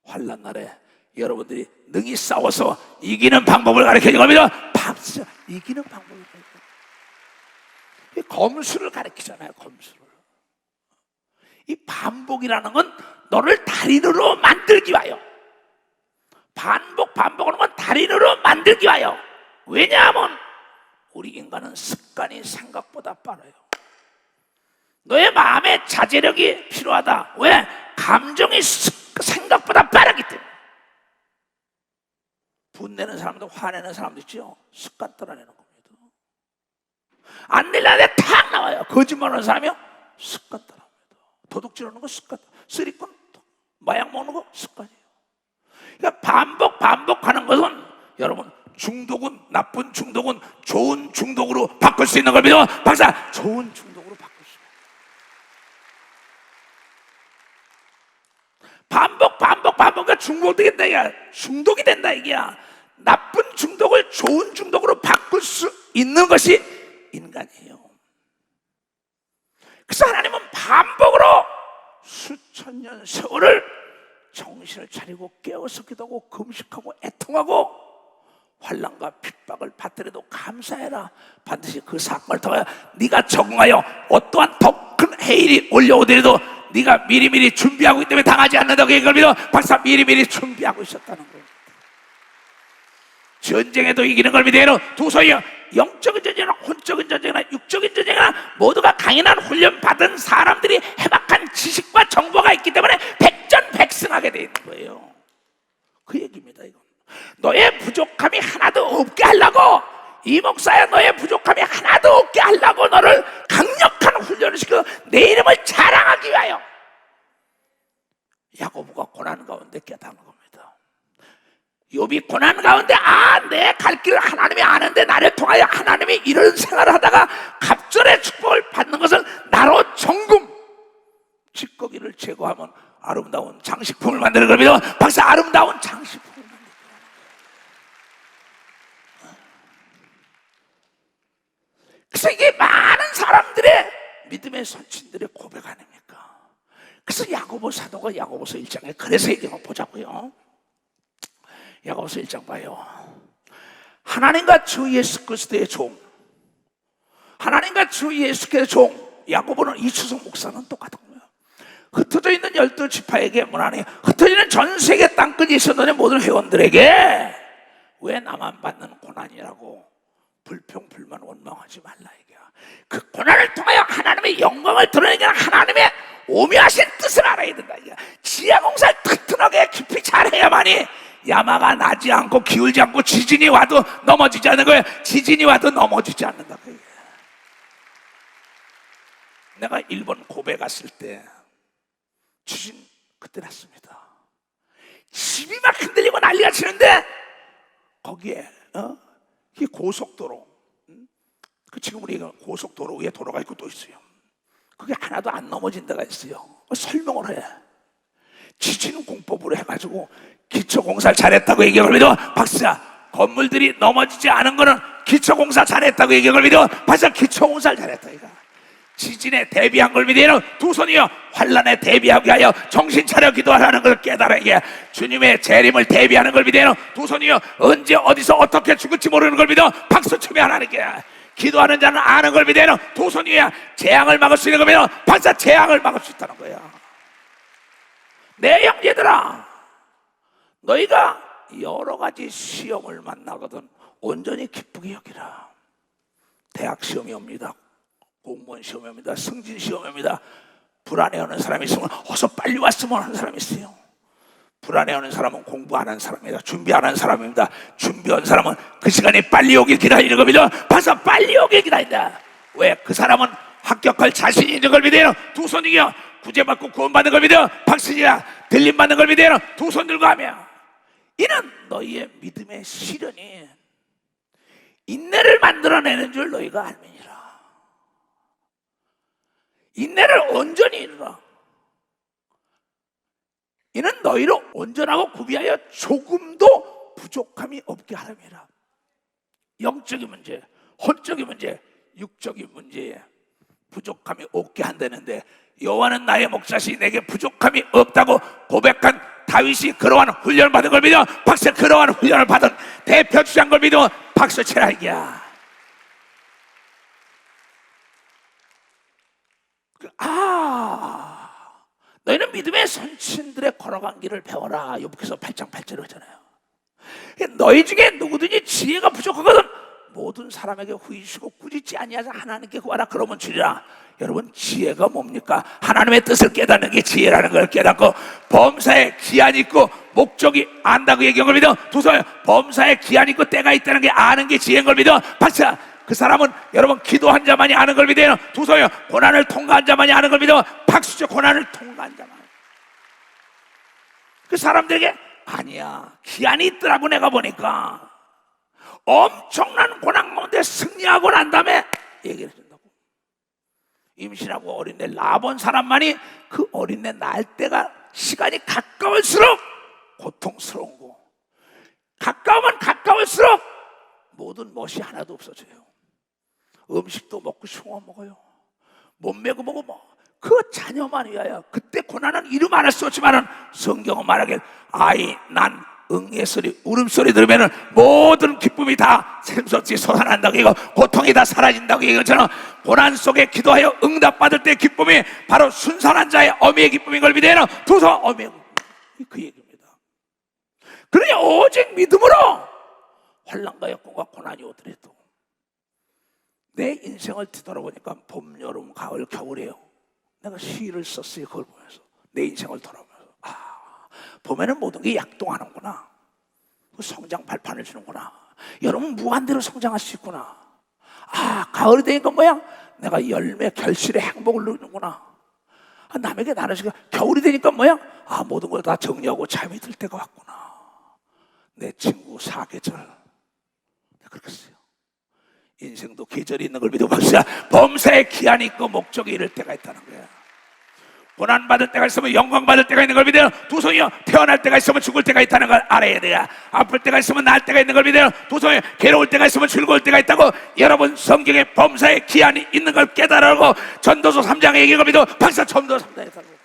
환난 날에 여러분들이 능히 싸워서 이기는 방법을 가르쳐주는 겁니다. 이기는 방법을 가르쳐줘요. 검수를 가르치잖아요. 검수를. 이 반복이라는 건 너를 달인으로 만들기 위하여, 반복하는 건 달인으로 만들기 위하여. 왜냐하면 우리 인간은 습관이 생각보다 빠르요. 너의 마음의 자제력이 필요하다. 왜? 감정이 생각보다 빠르기 때문에. 분내는 사람도 화내는 사람도 있죠. 습관 따라내는 겁니다. 안 내려는데 탁 나와요. 거짓말하는 사람이요. 습관 따라합니다. 도둑질하는 거 습관, 쓰리꾼, 마약 먹는 거 습관이에요. 그러니까 반복하는 것은 여러분 중독은 나쁜 중독은 좋은 중독으로 바꿀 수 있는 걸 믿어. 박사, 좋은 중독으로 바꿀 수 있어요. 반복가 중독이 된다 이게. 중독이 된다 이게. 나쁜 중독을 좋은 중독으로 바꿀 수 있는 것이 인간이에요. 그래서 하나님은 반복으로 수천 년 세월을 정신을 차리고 깨어서 기도하고 금식하고 애통하고 환난과 핍박을 받더라도 감사해라. 반드시 그 사건을 통하여 네가 적응하여 어떠한 더 큰 해일이 올려오더라도 네가 미리미리 준비하고 있기 때문에 당하지 않는다고 얘기를 믿어. 박사, 미리미리 준비하고 있었다는 거예요. 전쟁에도 이기는 걸 믿어요. 도서에 영적인 전쟁이나 혼적인 전쟁이나 육적인 전쟁이나 모두가 강인한 훈련 받은 사람들이 해박한 지식과 정보가 있기 때문에 백전백승하게 되어 있는 거예요. 그 얘기입니다. 이건 너의 부족함이 하나도 없게 하려고, 이 목사야 너의 부족함이 하나도 없게 하려고 너를 강력한 훈련을 시켜 내 이름을 자랑하기 위하여 야고보가 고난 가운데 깨닫는 겁니다. 욥이 고난 가운데 내 갈 길을 하나님이 아는데 나를 통하여 하나님이 이런 생활을 하다가 갑절의 축복을 받는 것은 나로 정금 찌꺼기를 제거하면 아름다운 장식품을 만드는 겁니다. 박사, 아름다운 장식품을 만드는 거예요. 그래서 이게 많은 사람들의 믿음의 선친들의 고백 아닙니까? 그래서 야고보 사도가 야고보서 1장에 그래서 얘기해 보자고요. 야고보서 1장 봐요. 하나님과 주 예수 그리스도의 종, 하나님과 주 예수 그리스도의 종 야고보는 이추성 목사는 똑같은 거예요. 흩어져 있는 12지파에게 문하니 흩어져 있는 전 세계 땅끝이 있었는 모든 회원들에게 왜 나만 받는 고난이라고 불평불만 원망하지 말라 이게. 그 고난을 통하여 하나님의 영광을 드러내기는 하나님의 오묘하신 뜻을 알아야 된다 이게. 지하공사를 튼튼하게 깊이 잘해야만이 야마가 나지 않고 기울지 않고 지진이 와도 넘어지지 않는 거예요. 지진이 와도 넘어지지 않는다 거예요. 내가 일본 고베 갔을 때 지진 그때 났습니다. 집이 막 흔들리고 난리가 치는데 거기에 이 고속도로, 지금 우리가 고속도로 위에 도로가 있고 또 있어요. 그게 하나도 안 넘어진 데가 있어요. 설명을 해. 지진 공법으로 해가지고 기초공사를 잘했다고 얘기를 믿어. 박사, 건물들이 넘어지지 않은 거는 기초공사 잘했다고 얘기를 믿어. 박사, 기초공사를 잘했다 이거. 지진에 대비한 걸 믿어. 두 손이여 환난에 대비하기 위하여 정신 차려 기도하라는 걸 깨달아. 이게 주님의 재림을 대비하는 걸 믿어. 두 손이여 언제 어디서 어떻게 죽을지 모르는 걸 믿어. 박수 치며 하라는 게. 기도하는 자는 아는 걸 믿어. 두 손이야 재앙을 막을 수 있는 걸 믿어. 박사, 재앙을 막을 수 있다는 거야. 내 형제들아, 너희가 여러 가지 시험을 만나거든 온전히 기쁘게 여기라. 대학 시험이 옵니다. 공무원 시험이 옵니다. 승진 시험이 옵니다. 불안해하는 사람이 있으면 어서 빨리 왔으면 하는 사람이 있어요. 불안해하는 사람은 공부 안 한 사람입니다. 준비 안 한 사람입니다. 준비한 사람은 그 시간이 빨리 오길 기다리는 겁니다. 봐서 빨리 오길 기다린다. 왜? 그 사람은 합격할 자신이 있는 걸 믿어요. 두 손이요 구제받고 구원받는 걸 믿어. 박수지야 들림받는 걸 믿어. 두 손 들고 하며 이는 너희의 믿음의 시련이 인내를 만들어내는 줄 너희가 알미니라. 인내를 온전히 이루라. 이는 너희로 온전하고 구비하여 조금도 부족함이 없게 하람이라. 영적인 문제, 혼적인 문제, 육적인 문제에 부족함이 없게 한다는데 여호와는 나의 목자시 내게 부족함이 없다고 고백한 다윗이 그러한 훈련을 받은 걸 믿어. 박수. 그러한 훈련을 받은 대표 주장 걸 믿어. 박수 치라 이야. 너희는 믿음의 선친들의 걸어간 길을 배워라. 욥기서 8장 8절을 하잖아요. 너희 중에 누구든지 지혜가 부족하거든 모든 사람에게 후이시고 꾸짖지 아니하자 하나님께 구하라 그러면 주리라. 여러분, 지혜가 뭡니까? 하나님의 뜻을 깨닫는 게 지혜라는 걸 깨닫고 범사에 기한이 있고 목적이 안다고 얘기한 걸 믿어. 두손 범사에 기한이 있고 때가 있다는 게 아는 게 지혜인 걸 믿어. 박사. 그 사람은 여러분 기도한 자만이 아는 걸 믿어요. 두 손이요 고난을 통과한 자만이 아는 걸 믿어. 박수죠. 고난을 통과한 자만. 그 사람들에게 아니야, 기한이 있더라고. 내가 보니까 엄청난 고난 가운데 승리하고 난 다음에 얘기를 해준다고. 임신하고 어린애 낳아본 사람만이 그 어린애 낳을 때가 시간이 가까울수록 고통스러운 거, 가까우면 가까울수록 모든 멋이 하나도 없어져요. 음식도 먹고 싶으면 먹어요. 몸매고 뭐고 그 자녀만 위하여. 그때 고난은 이루 말할 수 없지만은 성경은 말하길 아이 난 응의 소리 울음소리 들으면은 모든 기쁨이 다 샘솟지 솟아난다고. 이거 고통이 다 사라진다고. 이거처럼 고난 속에 기도하여 응답받을 때 기쁨이 바로 순산한 자의 어미의 기쁨인 걸 믿어야 도서 어미의 기쁨, 그 얘기입니다. 그러니 오직 믿음으로 환난과 역경과 고난이 오더라도 내 인생을 뒤돌아보니까 봄, 여름, 가을, 겨울이에요. 내가 시를 썼어요. 그걸 보면서 내 인생을 돌아보면서 봄에는 모든 게 약동하는구나. 성장 발판을 주는구나. 여러분 무한대로 성장할 수 있구나. 가을이 되니까 뭐야? 내가 열매, 결실의 행복을 누리는구나. 남에게 나눠주고. 겨울이 되니까 뭐야? 모든 걸 다 정리하고 잠이 들 때가 왔구나. 내 친구 사계절. 그렇게 써요. 인생도 계절이 있는 걸 믿고 박수야. 범사에 기한이 있고 목적이 이를 때가 있다는 거야. 고난받을 때가 있으면 영광받을 때가 있는 걸 믿어요. 두 손이요. 태어날 때가 있으면 죽을 때가 있다는 걸 알아야 돼요. 아플 때가 있으면 나을 때가 있는 걸 믿어요. 두 손이요. 괴로울 때가 있으면 즐거울 때가 있다고. 여러분 성경에 범사에 기한이 있는 걸 깨달으라고 전도서 3장에 얘기한 걸 믿어. 박사 전도서 3장에 달라고.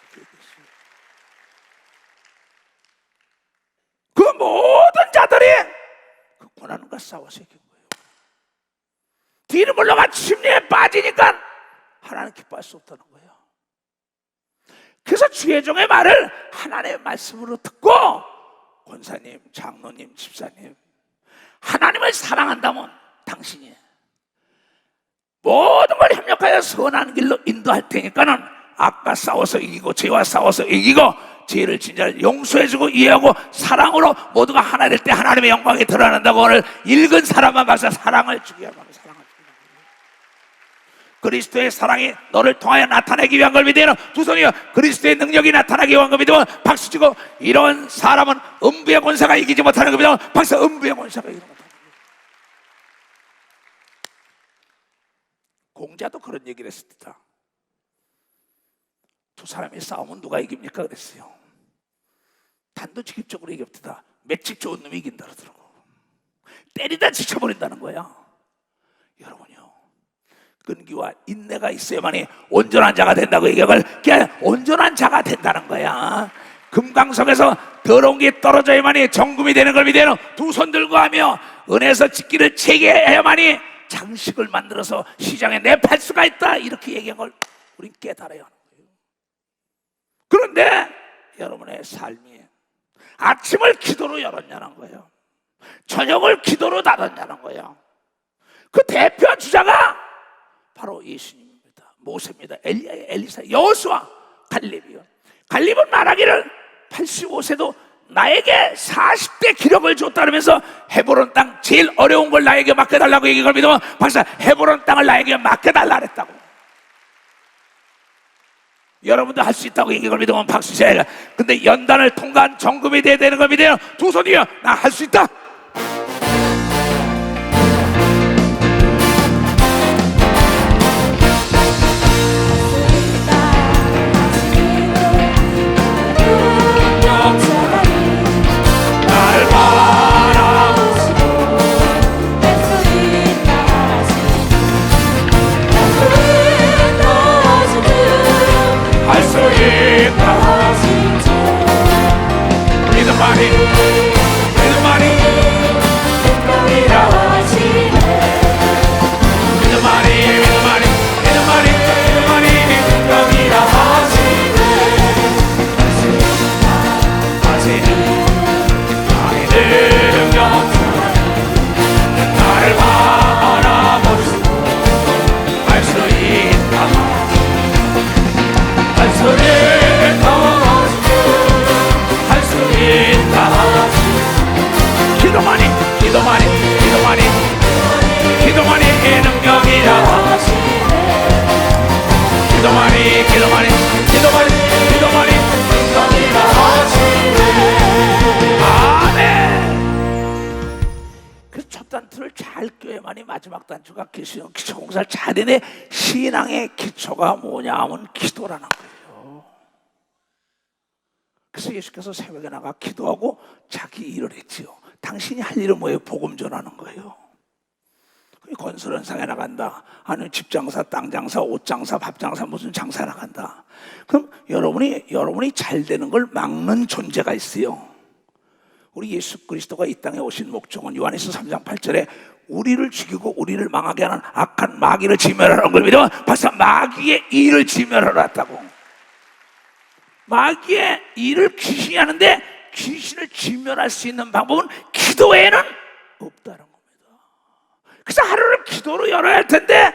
그 모든 자들이 그 고난과 싸워서 이긴 거예요. 뒤로 물러간 심리에 빠지니까 하나님 기뻐할 수 없다는 거예요. 그래서 주의 종의 말을 하나님의 말씀으로 듣고, 권사님, 장로님, 집사님, 하나님을 사랑한다면 당신이 모든 걸 협력하여 선한 길로 인도할 테니까는 악과 싸워서 이기고 죄와 싸워서 이기고 죄를 진짜 용서해주고 이해하고 사랑으로 모두가 하나 될 때 하나님의 영광이 드러난다고. 오늘 읽은 사람만 봐서 사랑을 주기 위한 거예요. 사랑을 주기 위한 거예요. 그리스도의 사랑이 너를 통하여 나타내기 위한 걸 믿으면 두 손이요. 그리스도의 능력이 나타나기 위한 걸 믿으면 박수치고. 이런 사람은 음부의 권세가 이기지 못하는 겁니다. 박수. 음부의 권세가 이기지 못하는 겁니다. 공자도 그런 얘기를 했습니다. 두 사람이 싸우면 누가 이깁니까? 그랬어요. 단도직입적으로 얘기합니다. 맷집 좋은 놈이 이긴다 그러더라고. 때리다 지쳐버린다는 거야. 여러분요, 끈기와 인내가 있어야만이 온전한 자가 된다고 얘기할. 온전한 자가 된다는 거야. 금강석에서 더러운 게 떨어져야만이 정금이 되는 걸 믿어요. 두 손 들고 하며 은에서 짓기를 체계해야만이 장식을 만들어서 시장에 내팔 수가 있다. 이렇게 얘기한 걸 우린 깨달아야 하는 거예요. 그런데 여러분의 삶이 아침을 기도로 열었냐는 거예요. 저녁을 기도로 닫았냐는 거예요. 그 대표 주자가 바로 예수님입니다. 모세입니다. 엘리야의 엘리사, 여호수아, 갈렙이요. 갈렙은 말하기를 85세도 나에게 40대 기력을 줬다 그러면서 헤브론 땅 제일 어려운 걸 나에게 맡겨달라고 얘기를 믿으면 박사 헤브론 땅을 나에게 맡겨달라 그랬다고. 여러분도 할 수 있다고 얘기를 믿으면 박수 쳐야. 근데 연단을 통과한 정금이 돼야 되는 걸 믿어요. 두 손이요. 나 할 수 있다. 믿음 많이 단추를 잘 껴야만이 마지막 단추가 기초 공사를 잘해내. 신앙의 기초가 뭐냐 하면 기도라는 거예요. 그래서 예수께서 새벽에 나가 기도하고 자기 일을 했지요. 당신이 할 일은 뭐예요? 복음 전하는 거예요. 건설현상에 나간다, 아니면 집장사, 땅장사, 옷장사, 밥장사, 무슨 장사 나간다. 그럼 여러분이 잘 되는 걸 막는 존재가 있어요. 우리 예수 그리스도가 이 땅에 오신 목적은 요한일서 3장 8절에 우리를 죽이고 우리를 망하게 하는 악한 마귀를 진멸하는 걸 믿으면 벌써 마귀의 일을 진멸하러 왔다고. 마귀의 일을 귀신이 하는데 귀신을 진멸할 수 있는 방법은 기도 외에는 없다는 겁니다. 그래서 하루를 기도로 열어야 할 텐데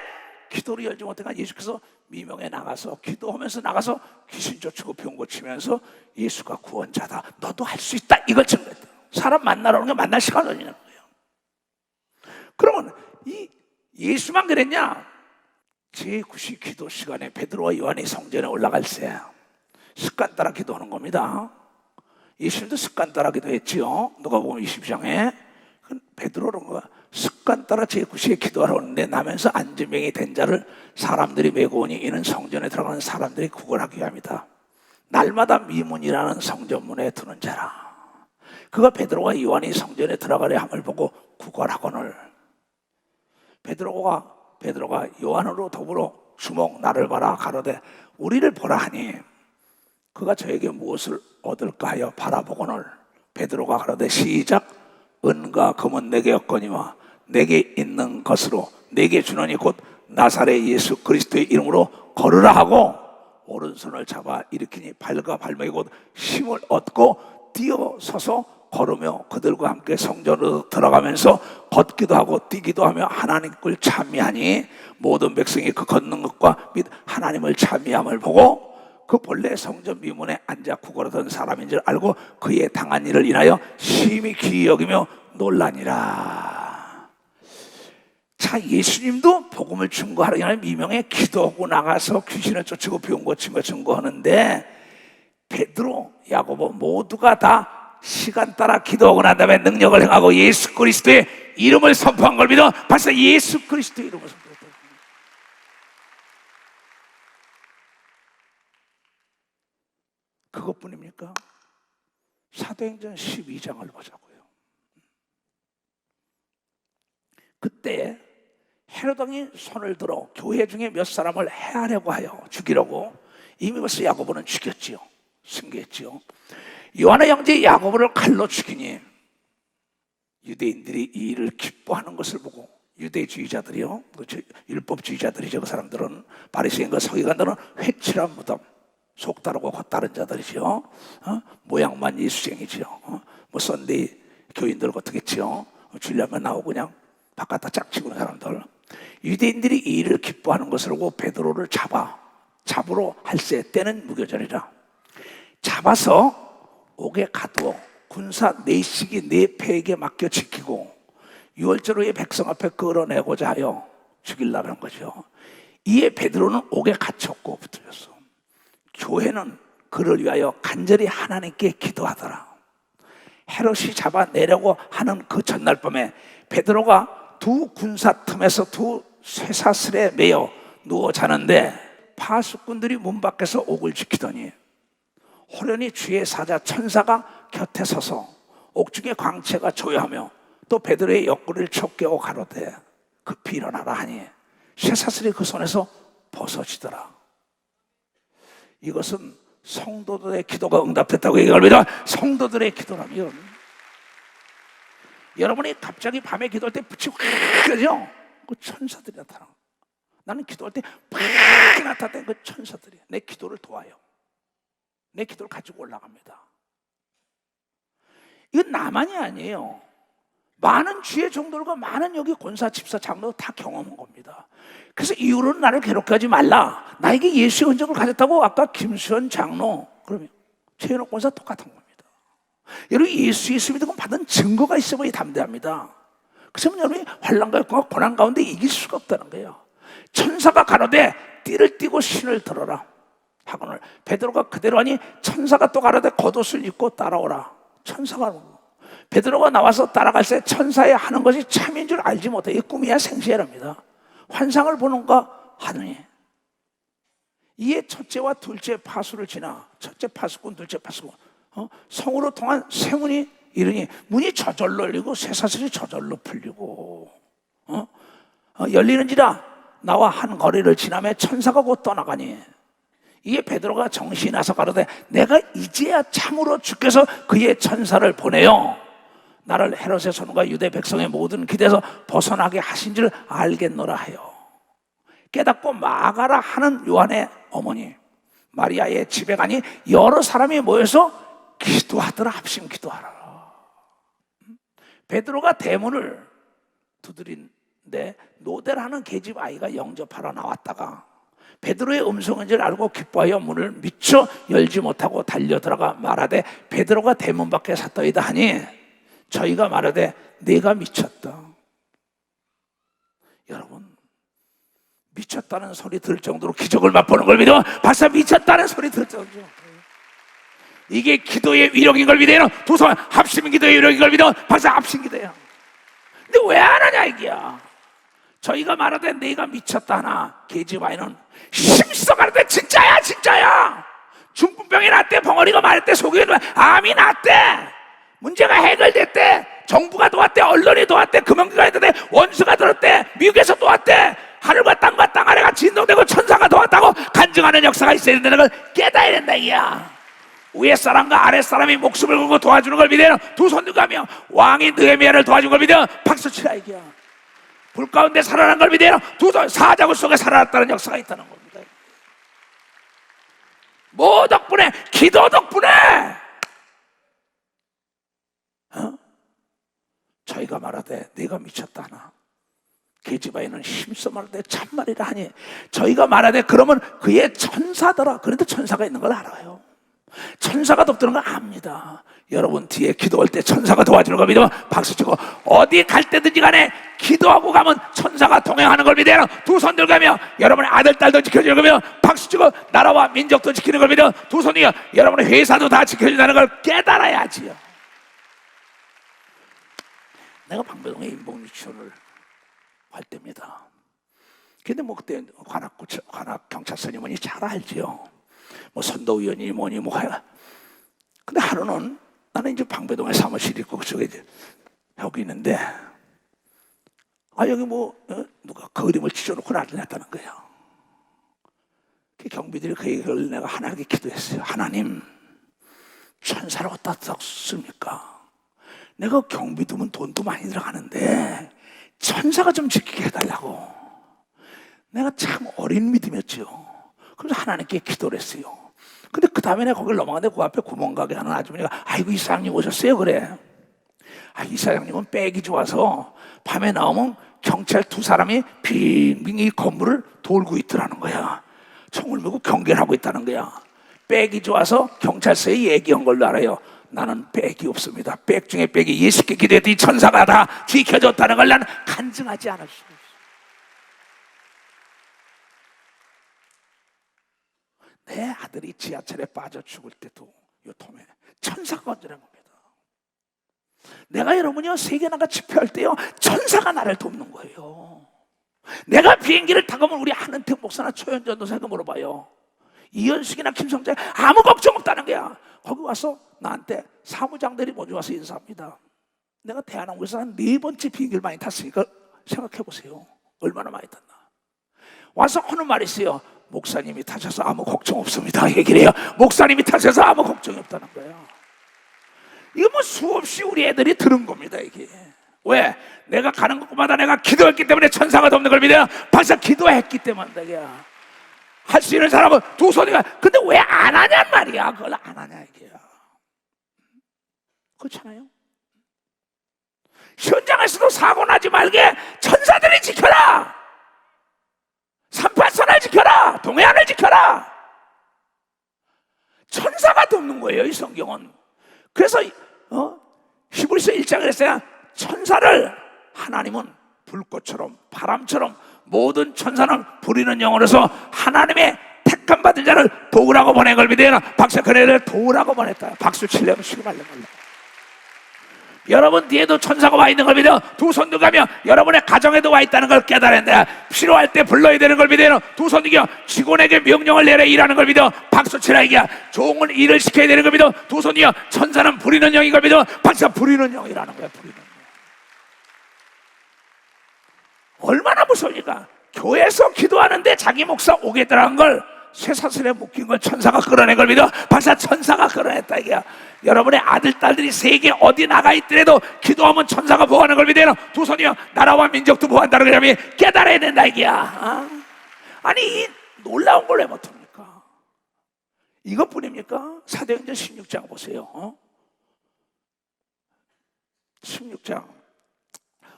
기도로 열지 못하니까 예수께서 미명에 나가서 기도하면서 나가서 귀신 쫓고 병 고치면서 예수가 구원자다, 너도 할 수 있다, 이걸 증거했다. 사람 만나러 오는 게 만날 시간이 없는 거예요. 그러면 이 예수만 그랬냐? 제9시 기도 시간에 베드로와 요한이 성전에 올라갈 때 습관 따라 기도하는 겁니다. 예수님도 습관 따라 기도했지요. 누가복음 22장에 베드로는 습관 따라 제9시에 기도하러 오는데 나면서 안진병이 된 자를 사람들이 메고 오니 이는 성전에 들어가는 사람들이 구걸하기 위함이다. 날마다 미문이라는 성전문에 두는 자라. 그가 베드로와 요한이 성전에 들어가려 함을 보고 구걸하거늘 베드로가 요한으로 더불어 주목 나를 봐라 가로되 우리를 보라 하니 그가 저에게 무엇을 얻을까 하여 바라보거늘 베드로가 가로되 시작 은과 금은 내게 없거니와 내게 있는 것으로 내게 주노니 곧 나사렛 예수 그리스도의 이름으로 걸으라 하고 오른손을 잡아 일으키니 발과 발목이 곧 힘을 얻고 뛰어서서 걸으며 그들과 함께 성전으로 들어가면서 걷기도 하고 뛰기도 하며 하나님을 찬미하니 모든 백성이 그 걷는 것과 및 하나님을 찬미함을 보고 그 본래 성전 미문에 앉아 구걸하던 사람인 줄 알고 그의 당한 일을 인하여 심히 귀히 여기며 놀라니라. 자, 예수님도 복음을 증거하기 위해 미명에 기도하고 나가서 귀신을 쫓고 병 고친 거 증거하는데 베드로, 야고보 모두가 다 시간 따라 기도하고 난 다음에 능력을 행하고 예수 그리스도의 이름을 선포한 걸 믿어 벌써 예수 그리스도의 이름을 선포했다. 그것뿐입니까? 사도행전 12장을 보자고요. 그때 헤롯 왕이 손을 들어 교회 중에 몇 사람을 해하려고 하여 죽이려고 이미 벌써 야고보는 죽였지요. 승계했지요. 요한의 형제 야고보를 칼로 죽이니 유대인들이 이 일을 기뻐하는 것을 보고 유대주의자들이요, 율법주의자들이죠. 그 사람들은 바리새인과 서기관들은 회칠한 무덤, 속 다르고 겉 다른 자들이죠. 모양만 예수쟁이지요. 뭐 썬데이 교인들 어떻겠지요. 주일날만 나오고 그냥 바깥다 짝치고는 사람들. 유대인들이 이 일을 기뻐하는 것을 보고 베드로를 잡으러 할세 때는 무교절이라 잡아서 옥에 가두어 군사 4씩이 4패에게 맡겨 지키고 6월절 후에 백성 앞에 끌어내고자 하여 죽이려는 거죠. 이에 베드로는 옥에 갇혔고 붙들렸어. 교회는 그를 위하여 간절히 하나님께 기도하더라. 헤롯이 잡아내려고 하는 그 전날 밤에 베드로가 두 군사 틈에서 두 쇠사슬에 매여 누워 자는데 파수꾼들이 문 밖에서 옥을 지키더니 호련히 주의 사자 천사가 곁에 서서 옥중의 광채가 조여하며 또 베드로의 옆구리를 촉깨고 가로되 급히 일어나라 하니 쇠사슬이 그 손에서 벗어지더라. 이것은 성도들의 기도가 응답됐다고 얘기합니다. 성도들의 기도라면 여러분이 갑자기 밤에 기도할 때 빛이 확 켜져. 그 천사들이 나타나. 나는 기도할 때 팍 나타나는 그 천사들이 내 기도를 도와요. 내 기도를 가지고 올라갑니다. 이건 나만이 아니에요. 많은 주의 종들과 많은 여기 권사, 집사, 장로 다 경험한 겁니다. 그래서 이후로는 나를 괴롭게 하지 말라. 나에게 예수의 흔적을 가졌다고 아까 김수현 장로, 그러면 최현옥 권사 똑같은 겁니다. 여러분 예수의 믿음은 받은 증거가 있어야 담대합니다. 그래서 여러분이 환난과 고난 가운데 이길 수가 없다는 거예요. 천사가 가로되 띠를 띠고 신을 들어라 하거늘 베드로가 그대로 하니 천사가 또 가로되 겉옷을 입고 따라오라. 천사가 베드로가 나와서 따라갈 때 천사의 하는 것이 참인 줄 알지 못해. 이 꿈이야 생시야랍니다. 환상을 보는가 하느니 이에 첫째와 둘째 파수를 지나 첫째 파수꾼 둘째 파수꾼 성으로 통한 쇠문이 이르니 문이 저절로 열리고 쇠사슬이 저절로 풀리고 열리는지라 나와 한 거리를 지나며 천사가 곧 떠나가니 이에 베드로가 정신이 나서 가로되 내가 이제야 참으로 주께서 그의 천사를 보내요 나를 헤롯의 손과 유대 백성의 모든 기대에서 벗어나게 하신 줄 알겠노라 하여 깨닫고 마가라 하는 요한의 어머니 마리아의 집에 가니 여러 사람이 모여서 기도하더라. 합심 기도하라. 베드로가 대문을 두드린데 노대라는 계집 아이가 영접하러 나왔다가 베드로의 음성인 줄 알고 기뻐하여 문을 미처 열지 못하고 달려들어가 말하되 베드로가 대문 밖에 섰더이다 하니 저희가 말하되 내가 미쳤다. 여러분 미쳤다는 소리 들을 정도로 기적을 맛보는 걸 믿어 박사 미쳤다는 소리 들을 정도로 이게 기도의 위력인 걸 믿어요. 두 손 합심 기도의 위력인 걸 믿어 박사 합심 기도야. 근데 왜 안 하냐 이게야. 저희가 말하되 내가 미쳤다 하나 계집 아이는 힘써 말하되 진짜야 진짜야. 중풍병이 났대. 벙어리가 말했대. 속이 암이 났대. 문제가 해결됐대. 정부가 도왔대. 언론이 도왔대. 금융기관이 도왔대. 원수가 들었대. 미국에서 도왔대. 하늘과 땅과 땅 아래가 진동되고 천사가 도왔다고 간증하는 역사가 있어야 된다는 걸 깨달아야 된다 이야. 위에 사람과 아래 사람이 목숨을 걸고 도와주는 걸 믿어요. 두 손 들고 하며 왕이 느헤미야를 도와준 걸 믿어 박수 치라 이게야. 불 가운데 살아난 걸 믿어요. 두 손 사자굴 속에 살아났다는 역사가 있다는 겁니다. 뭐 덕분에? 기도 덕분에. 저희가 말하되 내가 미쳤다 하나 계집아이는 힘써 말하되 참말이라 하니 저희가 말하되 그러면 그의 천사더라. 그런데 천사가 있는 걸 알아요. 천사가 돕드는 걸 압니다. 여러분 뒤에 기도할 때 천사가 도와주는 걸 믿으면 박수치고 어디 갈 때든지 간에 기도하고 가면 천사가 동행하는 걸 믿어요. 두 손 들고 가며 여러분의 아들 딸도 지켜주는 걸 믿어 박수치고 나라와 민족도 지키는 걸 믿어 두 손이요 여러분의 회사도 다 지켜준다는 걸 깨달아야지요. 내가 방배동에 인봉유치원을 할 때입니다. 근데 뭐 그때 관악 경찰서님이 잘 알지요. 뭐 선도위원이 뭐니 뭐 하여. 근데 하루는 나는 이제 방배동에 사무실 있고 그쪽에 이제 하고 있는데 여기 뭐 누가 그림을 지져놓고 나타났다는 거예요. 그 경비들이 그 얘기를 내가 하나님께 기도했어요. 하나님 천사를 어디다 씁니까? 내가 경비 두면 돈도 많이 들어가는데 천사가 좀 지키게 해달라고. 내가 참 어린 믿음이었죠. 그래서 하나님께 기도를 했어요. 근데 그 다음에 내가 거길 넘어갔는데 그 앞에 구멍가게 하는 아주머니가 아이고 이사장님 오셨어요? 그래. 이사장님은 백이 좋아서 밤에 나오면 경찰 두 사람이 빙빙 이 건물을 돌고 있더라는 거야. 총을 메고 경계를 하고 있다는 거야. 백이 좋아서 경찰서에 얘기한 걸로 알아요. 나는 백이 없습니다. 백 중에 백이 예수께 기도했더니 천사가 다 지켜줬다는 걸 나는 간증하지 않을 수 없어. 내 아들이 지하철에 빠져 죽을 때도 요 톰에 천사가 건드린 겁니다. 내가 여러분이요 세계나가 집회할 때요 천사가 나를 돕는 거예요. 내가 비행기를 타고 오면 우리 한은택 목사나 초연전 도사가 물어봐요. 이현숙이나 김성재 아무 걱정 없다는 거야. 거기 와서 나한테 사무장들이 먼저 와서 인사합니다. 내가 대한항공에서 한 4번째 비행기를 많이 탔으니까 생각해 보세요. 얼마나 많이 탔나. 와서 하는 말이 있어요. 목사님이 타셔서 아무 걱정 없습니다. 얘기를 해요. 목사님이 타셔서 아무 걱정이 없다는 거예요. 이거 뭐 수없이 우리 애들이 들은 겁니다. 이게 왜? 내가 가는 곳마다 내가 기도했기 때문에 천사가 돕는 걸 믿어요. 벌써 기도했기 때문에 할 수 있는 사람은 두 손이가. 근데 왜 안 하냔 말이야. 그걸 안 하냐 이게야. 그렇잖아요. 현장에서도 사고 나지 말게 천사들이 지켜라. 38선을 지켜라. 동해안을 지켜라. 천사가 돕는 거예요 이 성경은. 그래서 히브리서 1장을 했어요. 천사를 하나님은 불꽃처럼 바람처럼 모든 천사는 부리는 영으로서 하나님의 택함 받은 자를 도우라고 보낸 걸 믿어요. 박사 그네를 도우라고 보냈다. 박수 치려면 쉬고 말려. 여러분 뒤에도 천사가 와 있는 걸 믿어 두 손 들가며 여러분의 가정에도 와 있다는 걸 깨달았는데 필요할 때 불러야 되는 걸 믿어 두 손 들겨 직원에게 명령을 내려 일하는 걸 믿어 박수 치라 이게 종은 일을 시켜야 되는 걸 믿어 두 손 들겨 천사는 부리는 영인 걸 믿어 박수 부리는 영이라는 거야. 부리는 영. 얼마나 무서우니까 교회에서 기도하는데 자기 목사 오게 들어간 걸 쇠사슬에 묶인 걸 천사가 끌어낸 걸 믿어 박사 천사가 끌어냈다 이게야. 여러분의 아들 딸들이 세계 어디 나가 있더라도 기도하면 천사가 보호하는 걸 믿어요. 두 손이요 나라와 민족도 보호한다는 걸 깨달아야 된다 이게야. 아니 이 놀라운 걸 왜 못합니까? 이것뿐입니까? 사도행전 16장 보세요. 16장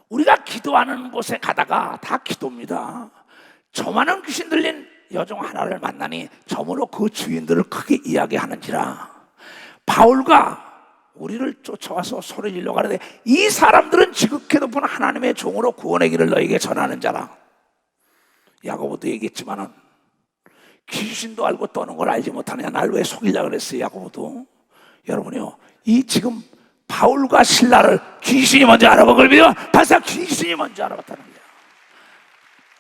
우리가 기도하는 곳에 가다가 다 기도입니다. 저만한 귀신 들린 여종 하나를 만나니 저으로 그 주인들을 크게 이야기하는지라. 바울과 우리를 쫓아와서 소리 질러 가는데 이 사람들은 지극히 높은 하나님의 종으로 구원의 길을 너에게 전하는 자라. 야고보도 얘기했지만은 귀신도 알고 떠는 걸 알지 못하느냐 날 왜 속이려고 그랬어요. 야고보도. 여러분이요 이 지금 바울과 신라를 귀신이 먼저 알아본 걸 믿어 발사 귀신이 먼저 알아봤다는 거야.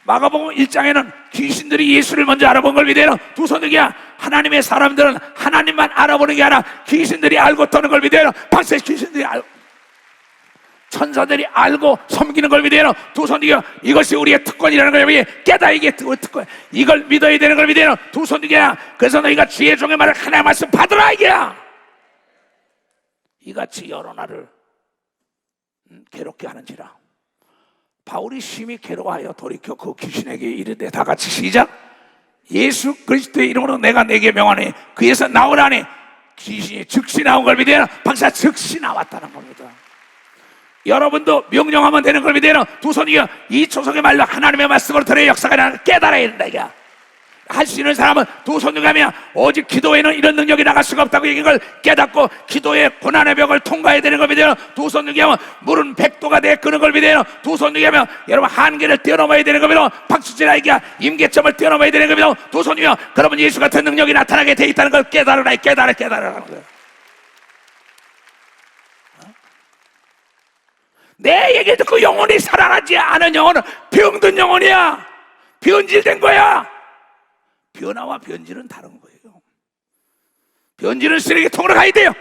마가복음 1장에는 귀신들이 예수를 먼저 알아본 걸 믿어요. 두 손들기야 하나님의 사람들은 하나님만 알아보는 게 아니라 귀신들이 알고 떠는 걸 믿어요. 박사 귀신들이 알고 천사들이 알고 섬기는 걸 믿어요. 두 손들기야 이것이 우리의 특권이라는 걸 깨닫아. 이게 특권 이걸 믿어야 되는 걸 믿어요. 두 손들기야 그래서 너희가 주의 종의 말을 하나의 말씀 받으라 이게야. 이같이 여러 날을 괴롭게 하는지라. 바울이 심히 괴로워하여 돌이켜 그 귀신에게 이르되 다 같이 시작. 예수 그리스도의 이름으로 내가 내게 명하니 그에서 나오라니 귀신이 즉시 나온 걸 믿어요. 박사 즉시 나왔다는 겁니다. 여러분도 명령하면 되는 걸 믿어요. 두 손이요 이 초석의 말로 하나님의 말씀으로 들어야 역사가 나는 깨달아야 된다 이게. 할 수 있는 사람은 두 손 들가며 오직 기도에는 이런 능력이 나갈 수가 없다고 얘기한 걸 깨닫고 기도의 고난의 벽을 통과해야 되는 걸 믿어요. 두 손 들가며 물은 100도가 돼 끄는 걸 믿어요. 두 손 들가며 여러분 한계를 뛰어넘어야 되는 걸 믿어 박수치라 이게 임계점을 뛰어넘어야 되는 걸 믿어 두 손이며 그러면 예수 같은 능력이 나타나게 돼 있다는 걸 깨달으라 깨달으라는 거예요. 내 얘기 듣고 영혼이 살아나지 않은 영혼은 병든 영혼이야. 변질된 거야. 변화와 변질은 다른 거예요. 변질은 쓰레기통으로 가야 돼요.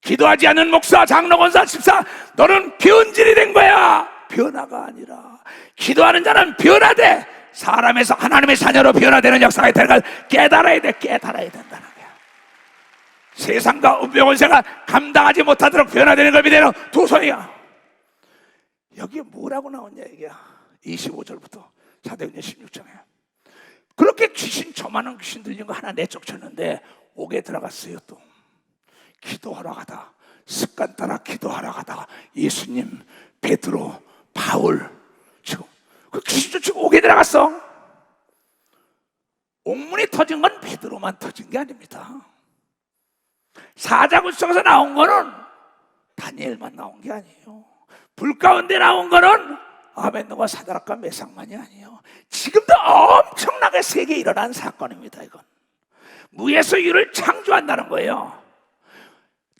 기도하지 않는 목사, 장로, 권사, 집사 너는 변질이 된 거야. 변화가 아니라 기도하는 자는 변화돼. 사람에서 하나님의 자녀로 변화되는 역사가 있다는 걸 깨달아야 돼. 깨달아야 된다는 거야. 세상과 운명원세가 감당하지 못하도록 변화되는 걸 믿어요. 두 손이야. 여기에 뭐라고 나오냐 이게 25절부터 사도행전 16장에 그렇게 귀신 저만한 귀신 들린 거 하나 내쫓았는데 옥에 들어갔어요. 또 기도하러 가다 습관 따라 기도하러 가다가 예수님, 베드로, 바울 지금 그 귀신 쫓고 옥에 들어갔어. 옥문이 터진 건 베드로만 터진 게 아닙니다. 사자굴 속에서 나온 거는 다니엘만 나온 게 아니에요. 불 가운데 나온 거는 아벤노가 사드락과 메삭만이 아니에요. 지금도 엄청나게 세계에 일어난 사건입니다. 이건 무에서 유를 창조한다는 거예요.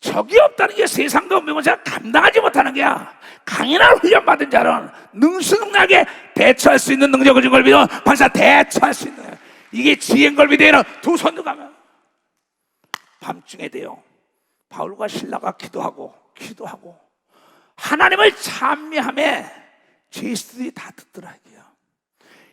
적이 없다는 게 세상과 운명원세가 감당하지 못하는 게야. 강인한 훈련받은 자는 능수능란하게 대처할 수 있는 능력을 준 걸 믿어 반사 대처할 수 있는 이게 지혜인 걸 믿어요. 두 손도 가면 밤중에 돼요. 바울과 신라가 기도하고 하나님을 찬미하며 제수들이 다 듣더라.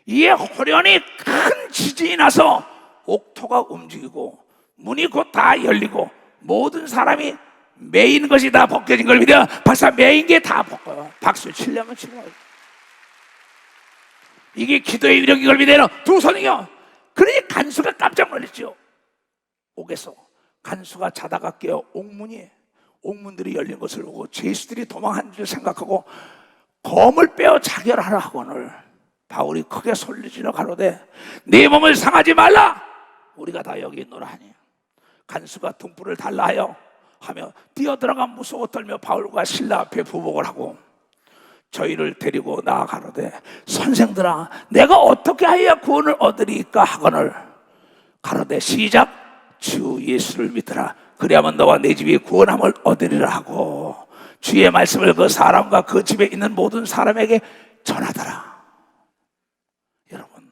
이에 호련히 큰 지진이 나서 옥토가 움직이고 문이 곧 다 열리고 모든 사람이 매인 것이 다 벗겨진 걸 믿어 박사 매인 게 다 벗겨요. 박수 치려면 치고 이게 기도의 위력인 걸 믿어요. 두 손이요. 그러니 간수가 깜짝 놀랐죠. 옥에서 간수가 자다가 깨어 옥문들이 열린 것을 보고 제수들이 도망한 줄 생각하고 검을 빼어 자결하라 하거늘 바울이 크게 소리지러 가로되 네 몸을 상하지 말라 우리가 다 여기 있노라 하니 간수가 등불을 달라 하며 뛰어들어가 무서워 떨며 바울과 신라 앞에 부복을 하고 저희를 데리고 나아가로되 선생들아 내가 어떻게 하여야 구원을 얻으리까 하거늘 가로되 시작 주 예수를 믿으라 그리하면 너와 내 집이 구원함을 얻으리라 하고 주의 말씀을 그 사람과 그 집에 있는 모든 사람에게 전하더라. 여러분,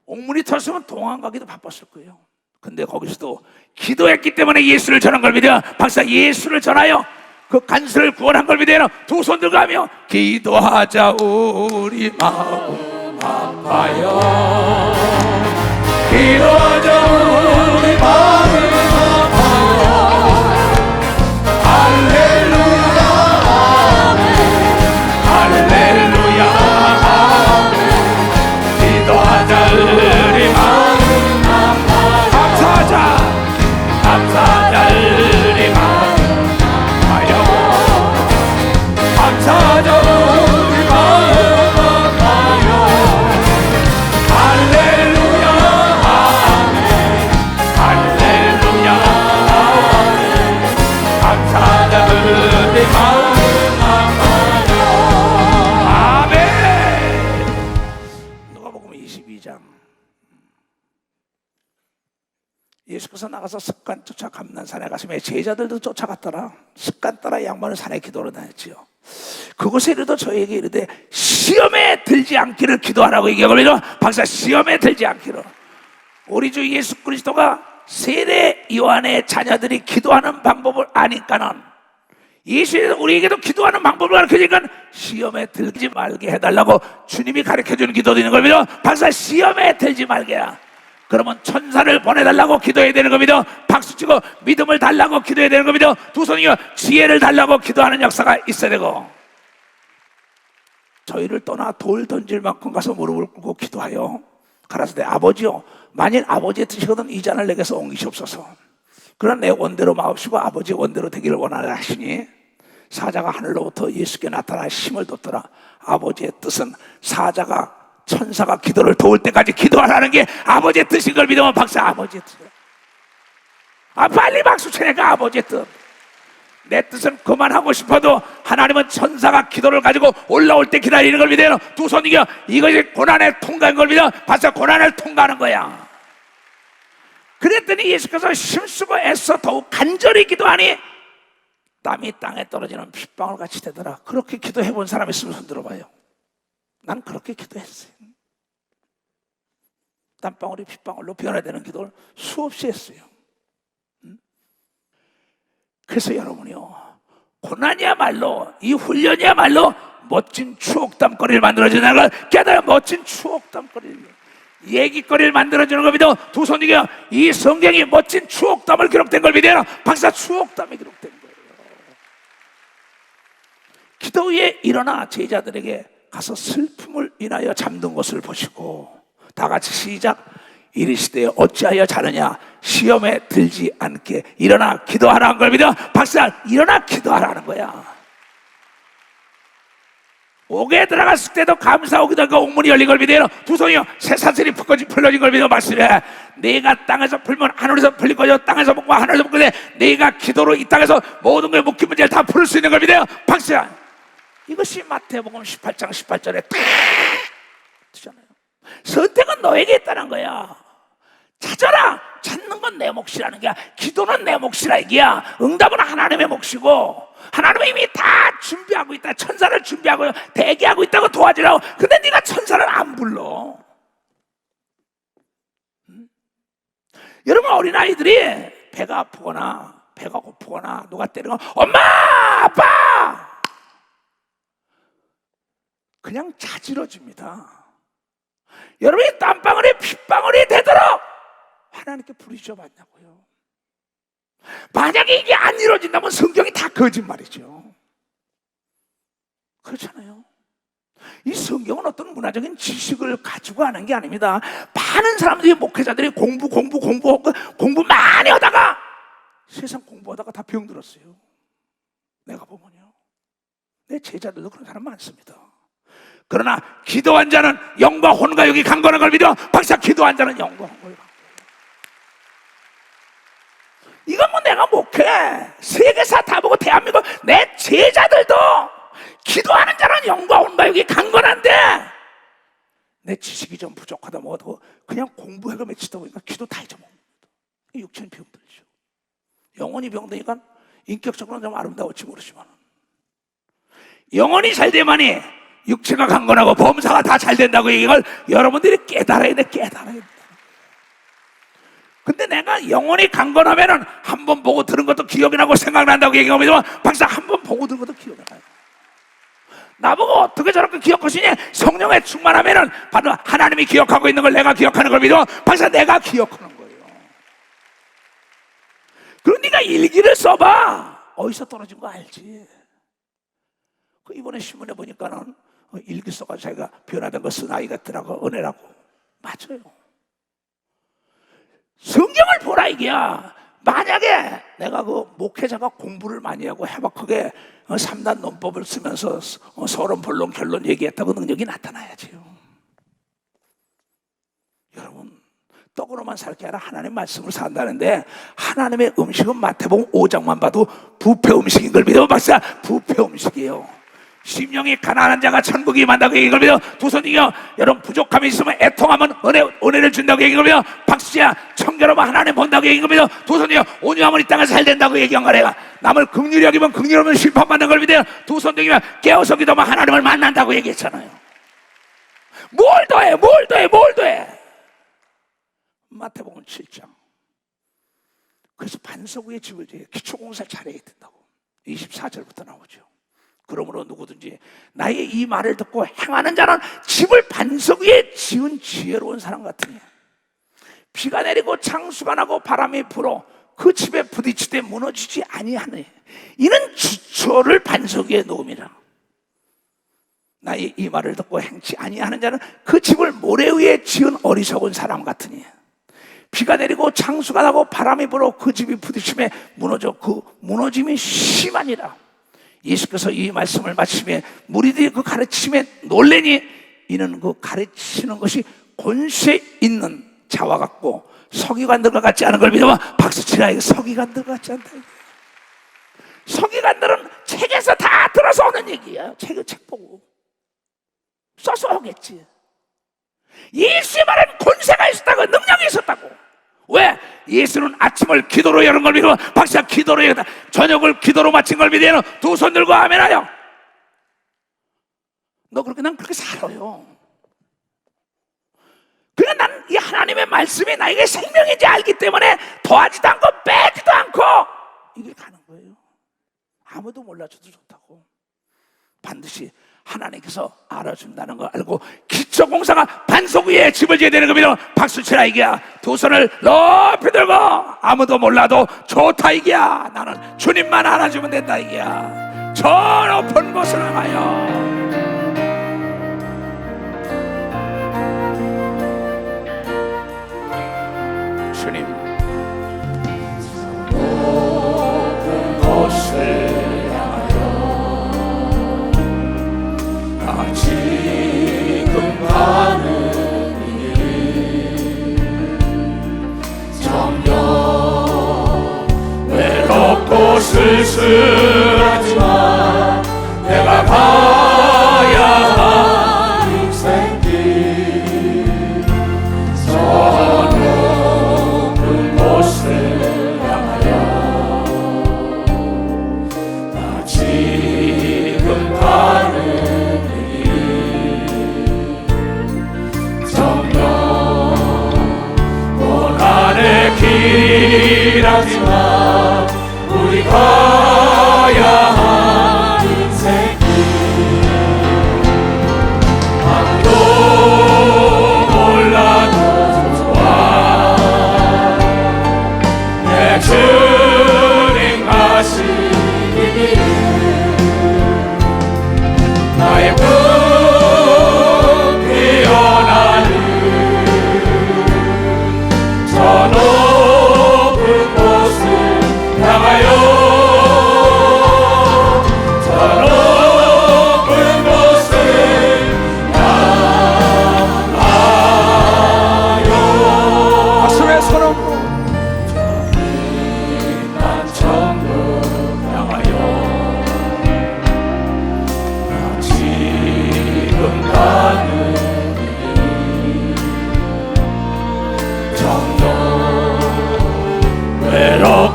옥문이 텄으면 동안 가기도 바빴을 거예요. 근데 거기서도 기도했기 때문에 예수를 전한 걸 믿어요. 박사, 예수를 전하여 그 간수를 구원한 걸 믿어요. 두 손 들고 하며 기도하자 우리 마음 아파요. 기도하자 우리 마음 아파요. 할렐루야 할렐루야 기도하자 우리 마음 아파요. 감사하자 우리 마음 아파요. 감사하자 우리 마음 아파요. 할렐루야 할렐루야 감사하자 우리 마음 아멘. 누가복음 22장. 예수께서 나가서 습관 쫓아 감난산에 가시며 제자들도 쫓아갔더라. 습관 따라 양반은 산에 기도를 다녔지요. 그곳에 이르도 저에게 이르되 시험에 들지 않기를 기도하라고 얘기하거든요. 박사, 시험에 들지 않기를. 우리 주 예수 그리스도가 세례 요한의 자녀들이 기도하는 방법을 아니까는 예수님은 우리에게도 기도하는 방법을 가르쳐주니까 시험에 들지 말게 해달라고 주님이 가르쳐주는 기도도 있는 겁니다. 박사, 시험에 들지 말게야. 그러면 천사를 보내달라고 기도해야 되는 겁니다. 박수치고 믿음을 달라고 기도해야 되는 겁니다. 두 손이요 지혜를 달라고 기도하는 역사가 있어야 되고, 저희를 떠나 돌 던질 만큼 가서 무릎을 꿇고 기도하여 가라사대 아버지요, 만일 아버지의 뜻이거든 이 잔을 내게서 옮기시옵소서. 그러나 내 원대로 마옵시고 아버지의 원대로 되기를 원하라 하시니 사자가 하늘로부터 예수께 나타나 힘을 뒀더라. 아버지의 뜻은 사자가 천사가 기도를 도울 때까지 기도하라는 게 아버지의 뜻인 걸 믿으면 박사, 아버지의 뜻. 빨리 박수 쳐내가 아버지의 뜻. 내 뜻은 그만하고 싶어도 하나님은 천사가 기도를 가지고 올라올 때 기다리는 걸 믿어요. 두 손 이겨. 이것이 고난을 통과한 걸 믿어. 박사, 고난을 통과하는 거야. 그랬더니 예수께서 힘쓰고 애써 더욱 간절히 기도하니 땀이 땅에 떨어지는 핏방울 같이 되더라. 그렇게 기도해 본 사람 있으면 손 들어봐요. 난 그렇게 기도했어요. 땀방울이 핏방울로 변화되는 기도를 수없이 했어요. 그래서 여러분이요, 고난이야말로, 이 훈련이야말로 멋진 추억담거리를 만들어주는 걸 깨달아. 멋진 추억담거리를, 얘기거리를 만들어주는 겁니다. 두 손 이겨. 이 성경이 멋진 추억담을 기록된 걸 믿어요. 박사, 추억담이 기록된 거예요. 기도 위에 일어나 제자들에게 가서 슬픔을 인하여 잠든 것을 보시고 다 같이 시작. 이르시되 어찌하여 자느냐, 시험에 들지 않게 일어나 기도하라는 걸 믿어. 박사, 일어나 기도하라는 거야. 옥에 들어갔을 때도 감사하기도 하고 옥문이 열린 걸 믿어요. 두 손이요 새사슬이 풀어진 걸 믿어. 말씀해. 내가 땅에서 풀면 하늘에서 풀릴 거요, 땅에서 묶고 하늘에서 묶고. 내가 기도로 이 땅에서 모든 걸 묶인 문제를 다 풀을 수 있는 걸 믿어요. 박사, 이것이 마태복음 18장 18절에 딱 뜨잖아요. 선택은 너에게 있다는 거야. 찾아라. 찾는 건 내 몫이라는 거야. 기도는 내 몫이라 이게야. 응답은 하나님의 몫이고 하나님은 이미 다 준비하고 있다. 천사를 준비하고 대기하고 있다고 도와주라고. 근데 네가 천사를 안 불러. 여러분, 어린아이들이 배가 아프거나 배가 고프거나 누가 때리고 엄마 아빠 그냥 자지러집니다. 여러분이 땀방울이 핏방울이 되도록 하나님께 부르셔 봤냐고요. 만약에 이게 안 이루어진다면 성경이 다 거짓말이죠. 그렇잖아요. 이 성경은 어떤 문화적인 지식을 가지고 하는 게 아닙니다. 많은 사람들이, 목회자들이 공부 많이 하다가 세상 공부하다가 다 병들었어요. 내가 보면요, 내 제자들도 그런 사람 많습니다. 그러나 기도한 자는 영과 혼과 여기 강건한 걸 믿어. 박사, 기도한 자는 영과 혼과 강건. 이건 뭐 내가 목회 세계사 다 보고 대한민국 내 제자들도 기도하는 자는 영과 혼과 여기 강건한데 내 지식이 좀 부족하다 뭐도 그냥 공부해가 맺히다 보니까 기도 다 잊어먹습니다. 육체는 병들죠. 영혼이 병드니까 인격적으로는 좀 아름다울지 모르지만 영혼이 잘 돼만이 육체가 강건하고 범사가 다 잘 된다고 이걸 여러분들이 깨달아야 돼. 깨달아야 돼. 근데 내가 영혼이 강건하면은 한 번 보고 들은 것도 기억이 나고 생각난다고 얘기하면 박사 한 번 보고 들은 것도 기억이 나요. 나보고 어떻게 저렇게 기억하시니? 성령에 충만하면은 바로 하나님이 기억하고 있는 걸 내가 기억하는 걸 믿어. 박사 내가 기억하는 거예요. 그럼 네가 일기를 써봐. 어디서 떨어진 거 알지? 이번에 신문에 보니까는 일기 써가지고 자기가 변화된 거 쓴 아이 같더라고. 은혜라고. 맞아요. 성경을 보라 이게야. 만약에 내가 그 목회자가 공부를 많이 하고 해박하게 3단 논법을 쓰면서 서론, 본론, 결론 얘기했다고 능력이 나타나야지요. 여러분, 떡으로만 살 게 아니라 하나님의 말씀으로 산다는데 하나님의 음식은 마태복음 5장만 봐도 부패 음식인 걸 믿어. 박사 부패 음식이에요. 심령이 가난한 자가 천국이 임한다고 얘기를 믿어. 두손이요 여러분 부족함이 있으면 애통하면 은혜를 준다고 얘기를 믿어. 박수야 청결하면 하나님 본다고 얘기를 믿어. 두손이요 온유하면 이 땅에서 잘 된다고 얘기한 거래가. 남을 긍휼히 여기면 긍휼하면 심판받는 걸 믿어요. 두손이면 깨어서 기도하면 하나님을 만난다고 얘기했잖아요. 뭘 더해 뭘 더해 뭘 더해. 마태복음 7장. 그래서 반석 위에 집을 지어 기초공사를 잘해야 된다고 24절부터 나오죠. 그러므로 누구든지 나의 이 말을 듣고 행하는 자는 집을 반석 위에 지은 지혜로운 사람 같으니 비가 내리고 창수가 나고 바람이 불어 그 집에 부딪히되 무너지지 아니하네. 이는 기초를 반석 위에 놓음이라. 나의 이 말을 듣고 행치 아니하는 자는 그 집을 모래 위에 지은 어리석은 사람 같으니 비가 내리고 창수가 나고 바람이 불어 그 집이 부딪히며 무너져 그 무너짐이 심하니라. 예수께서 이 말씀을 마치며 무리들이 그 가르침에 놀래니 이는 그 가르치는 것이 권세 있는 자와 같고 서기관들과 같지 않은 걸 믿어봐. 박수치라. 서기관들 같지 않다. 서기관들은 책에서 다 들어서 오는 얘기야. 책 보고 써서 오겠지. 예수의 말에는 권세가 있었다고, 능력이 있었다고. 왜? 예수는 아침을 기도로 여는 걸 믿어. 박사 기도로 여다. 저녁을 기도로 마친 걸 믿어. 두 손 들고 아멘하여. 난 그렇게 살아요. 그러니까 난 이 하나님의 말씀이 나에게 생명인지 알기 때문에 더하지도 않고 빼지도 않고 이길 가는 거예요. 아무도 몰라줘도 좋다고. 반드시 하나님께서 알아준다는 거 알고 기초공사가 반석 위에 집을 지어야 되는 겁니다. 박수치라 이게야. 두 손을 높이 들고 아무도 몰라도 좋다 이게야. 나는 주님만 알아주면 된다 이게야. 저 높은 곳을 향하여. 주님 높은 곳을 지금 가는 길 점점 외롭고 쓸쓸하지만 내가 가야 할 인생길 저 높은 곳을 향하여 나 지금 가는 길하지만 우리 가야 할 인생길 아무도 몰라도 좋아 내 주님 가시는 길 나의 꿈 피어나는 저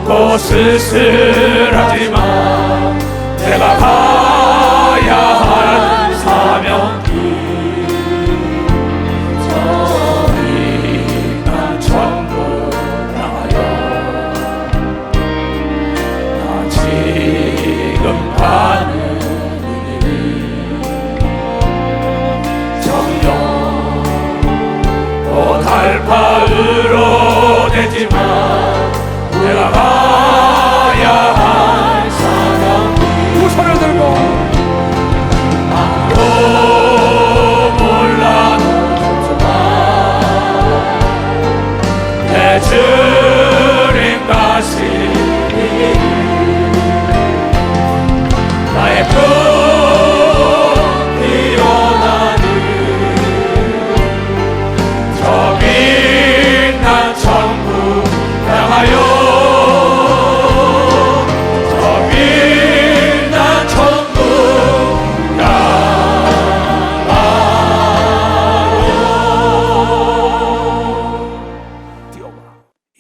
곳을 쓸쓸하지만 내가 가야 할 사명길 저리 난 전부 향하여 나 지금 가는 길 정령 또 달파으로 되지만 내가 가야 할 사명길 두 손을 들고 아무도 몰라도 좋지만 내 주님 가시니 나의 품 피어나는 저 빛난 천국 향하여 저 빛난 천국 향하여 뛰어봐.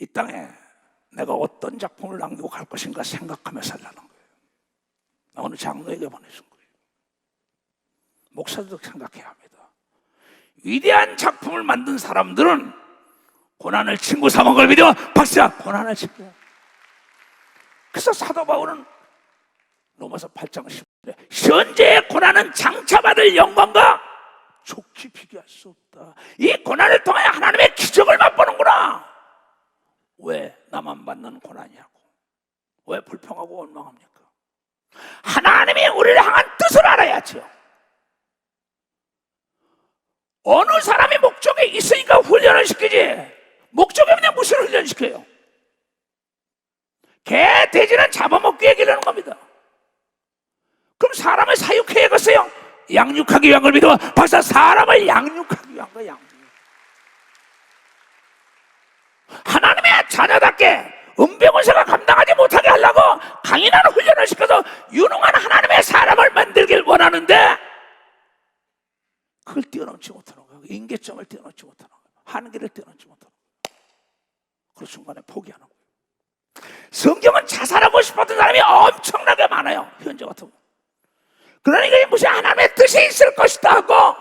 이 땅에 내가 어떤 작품을 남기고 갈 것인가 생각하며 살라는 거예요. 나 오늘 장로에게 보내준 거예요. 목사도 생각해야 합니다. 위대한 작품을 만든 사람들은 고난을 친구 삼은 걸 믿어 박사 고난을 친구. 그래서 사도 바울은 로마서 8장 10절에 현재의 고난은 장차받을 영광과 좋게 비교할 수 없다. 이 고난을 통해 하나님의 기적을 맛보는구나. 왜 나만 받는 고난이냐고. 왜 불평하고 원망합니까? 하나님이 우리를 향한 뜻을 알아야죠. 어느 사람이 목적에 있으니까 훈련을 시키지. 목적이 없는데 무슨 훈련을 시켜요? 개, 돼지는 잡아먹기 위해 겁니다. 그럼 사람을 사육해야 하겠어요? 양육하기 위한 걸 믿어 박사 사람을 양육하기 위한 거야. 양육. 하나님의 자녀답게 은병원사가 감당하지 못하게 하려고 강인한 훈련을 시켜서 유능한 하나님의 사람을 만들길 원하는데 그걸 뛰어넘지 못하는 거예요. 인계점을 뛰어넘지 못하는 거예요. 한계를 뛰어넘지 못하는 거예요. 그 순간에 포기하는 거예요. 성경은 자살하고 싶었던 사람이 엄청나게 많아요. 현재 같으면. 그러니까 이것이 하나님의 뜻이 있을 것이다 하고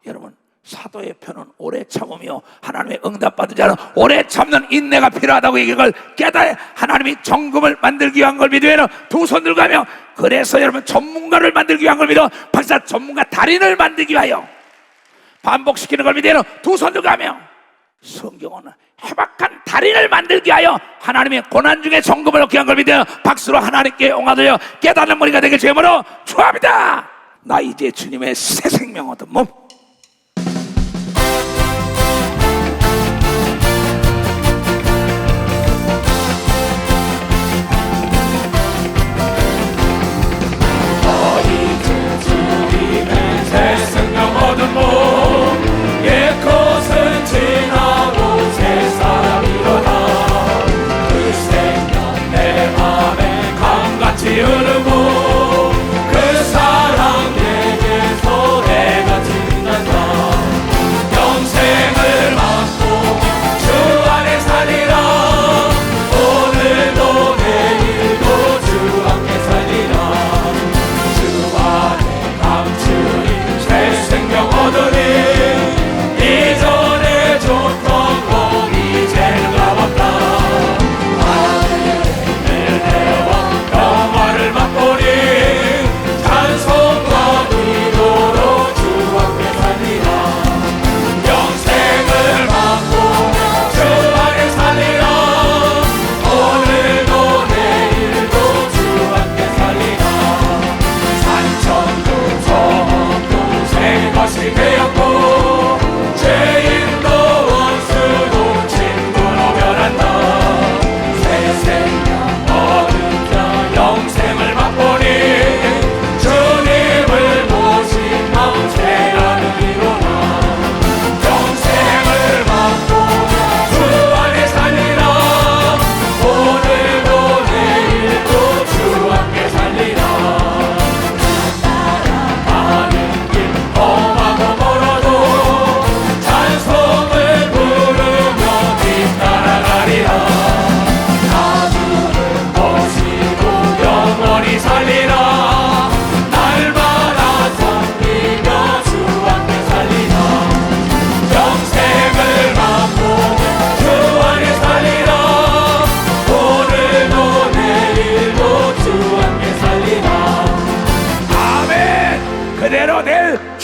여러분 사도의 편은 오래 참으며 하나님의 응답받은 자는 오래 참는 인내가 필요하다고 이걸 깨달아 하나님이 정금을 만들기 위한 걸 믿으면 두 손 들고 가며 그래서 여러분 전문가를 만들기 위한 걸 믿어 박사 전문가 달인을 만들기 위하여 반복시키는 걸 믿으면 두 손 들고 가며 성경은 해박한 달인을 만들기 위하여 하나님의 고난 중에 정금을 얻기 위한 걸 믿어 박수로 하나님께 영광 돌려 깨닫는 머리가 되길 주님으로 축원합니다. 나 이제 주님의 새 생명 얻은 몸 새 생명 얻은 몸 옛것은 지나고 새 사람 일어나 그 생명 내 맘에 강같이 흐르고 그 사랑 내게서 내가 지니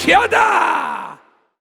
피하다.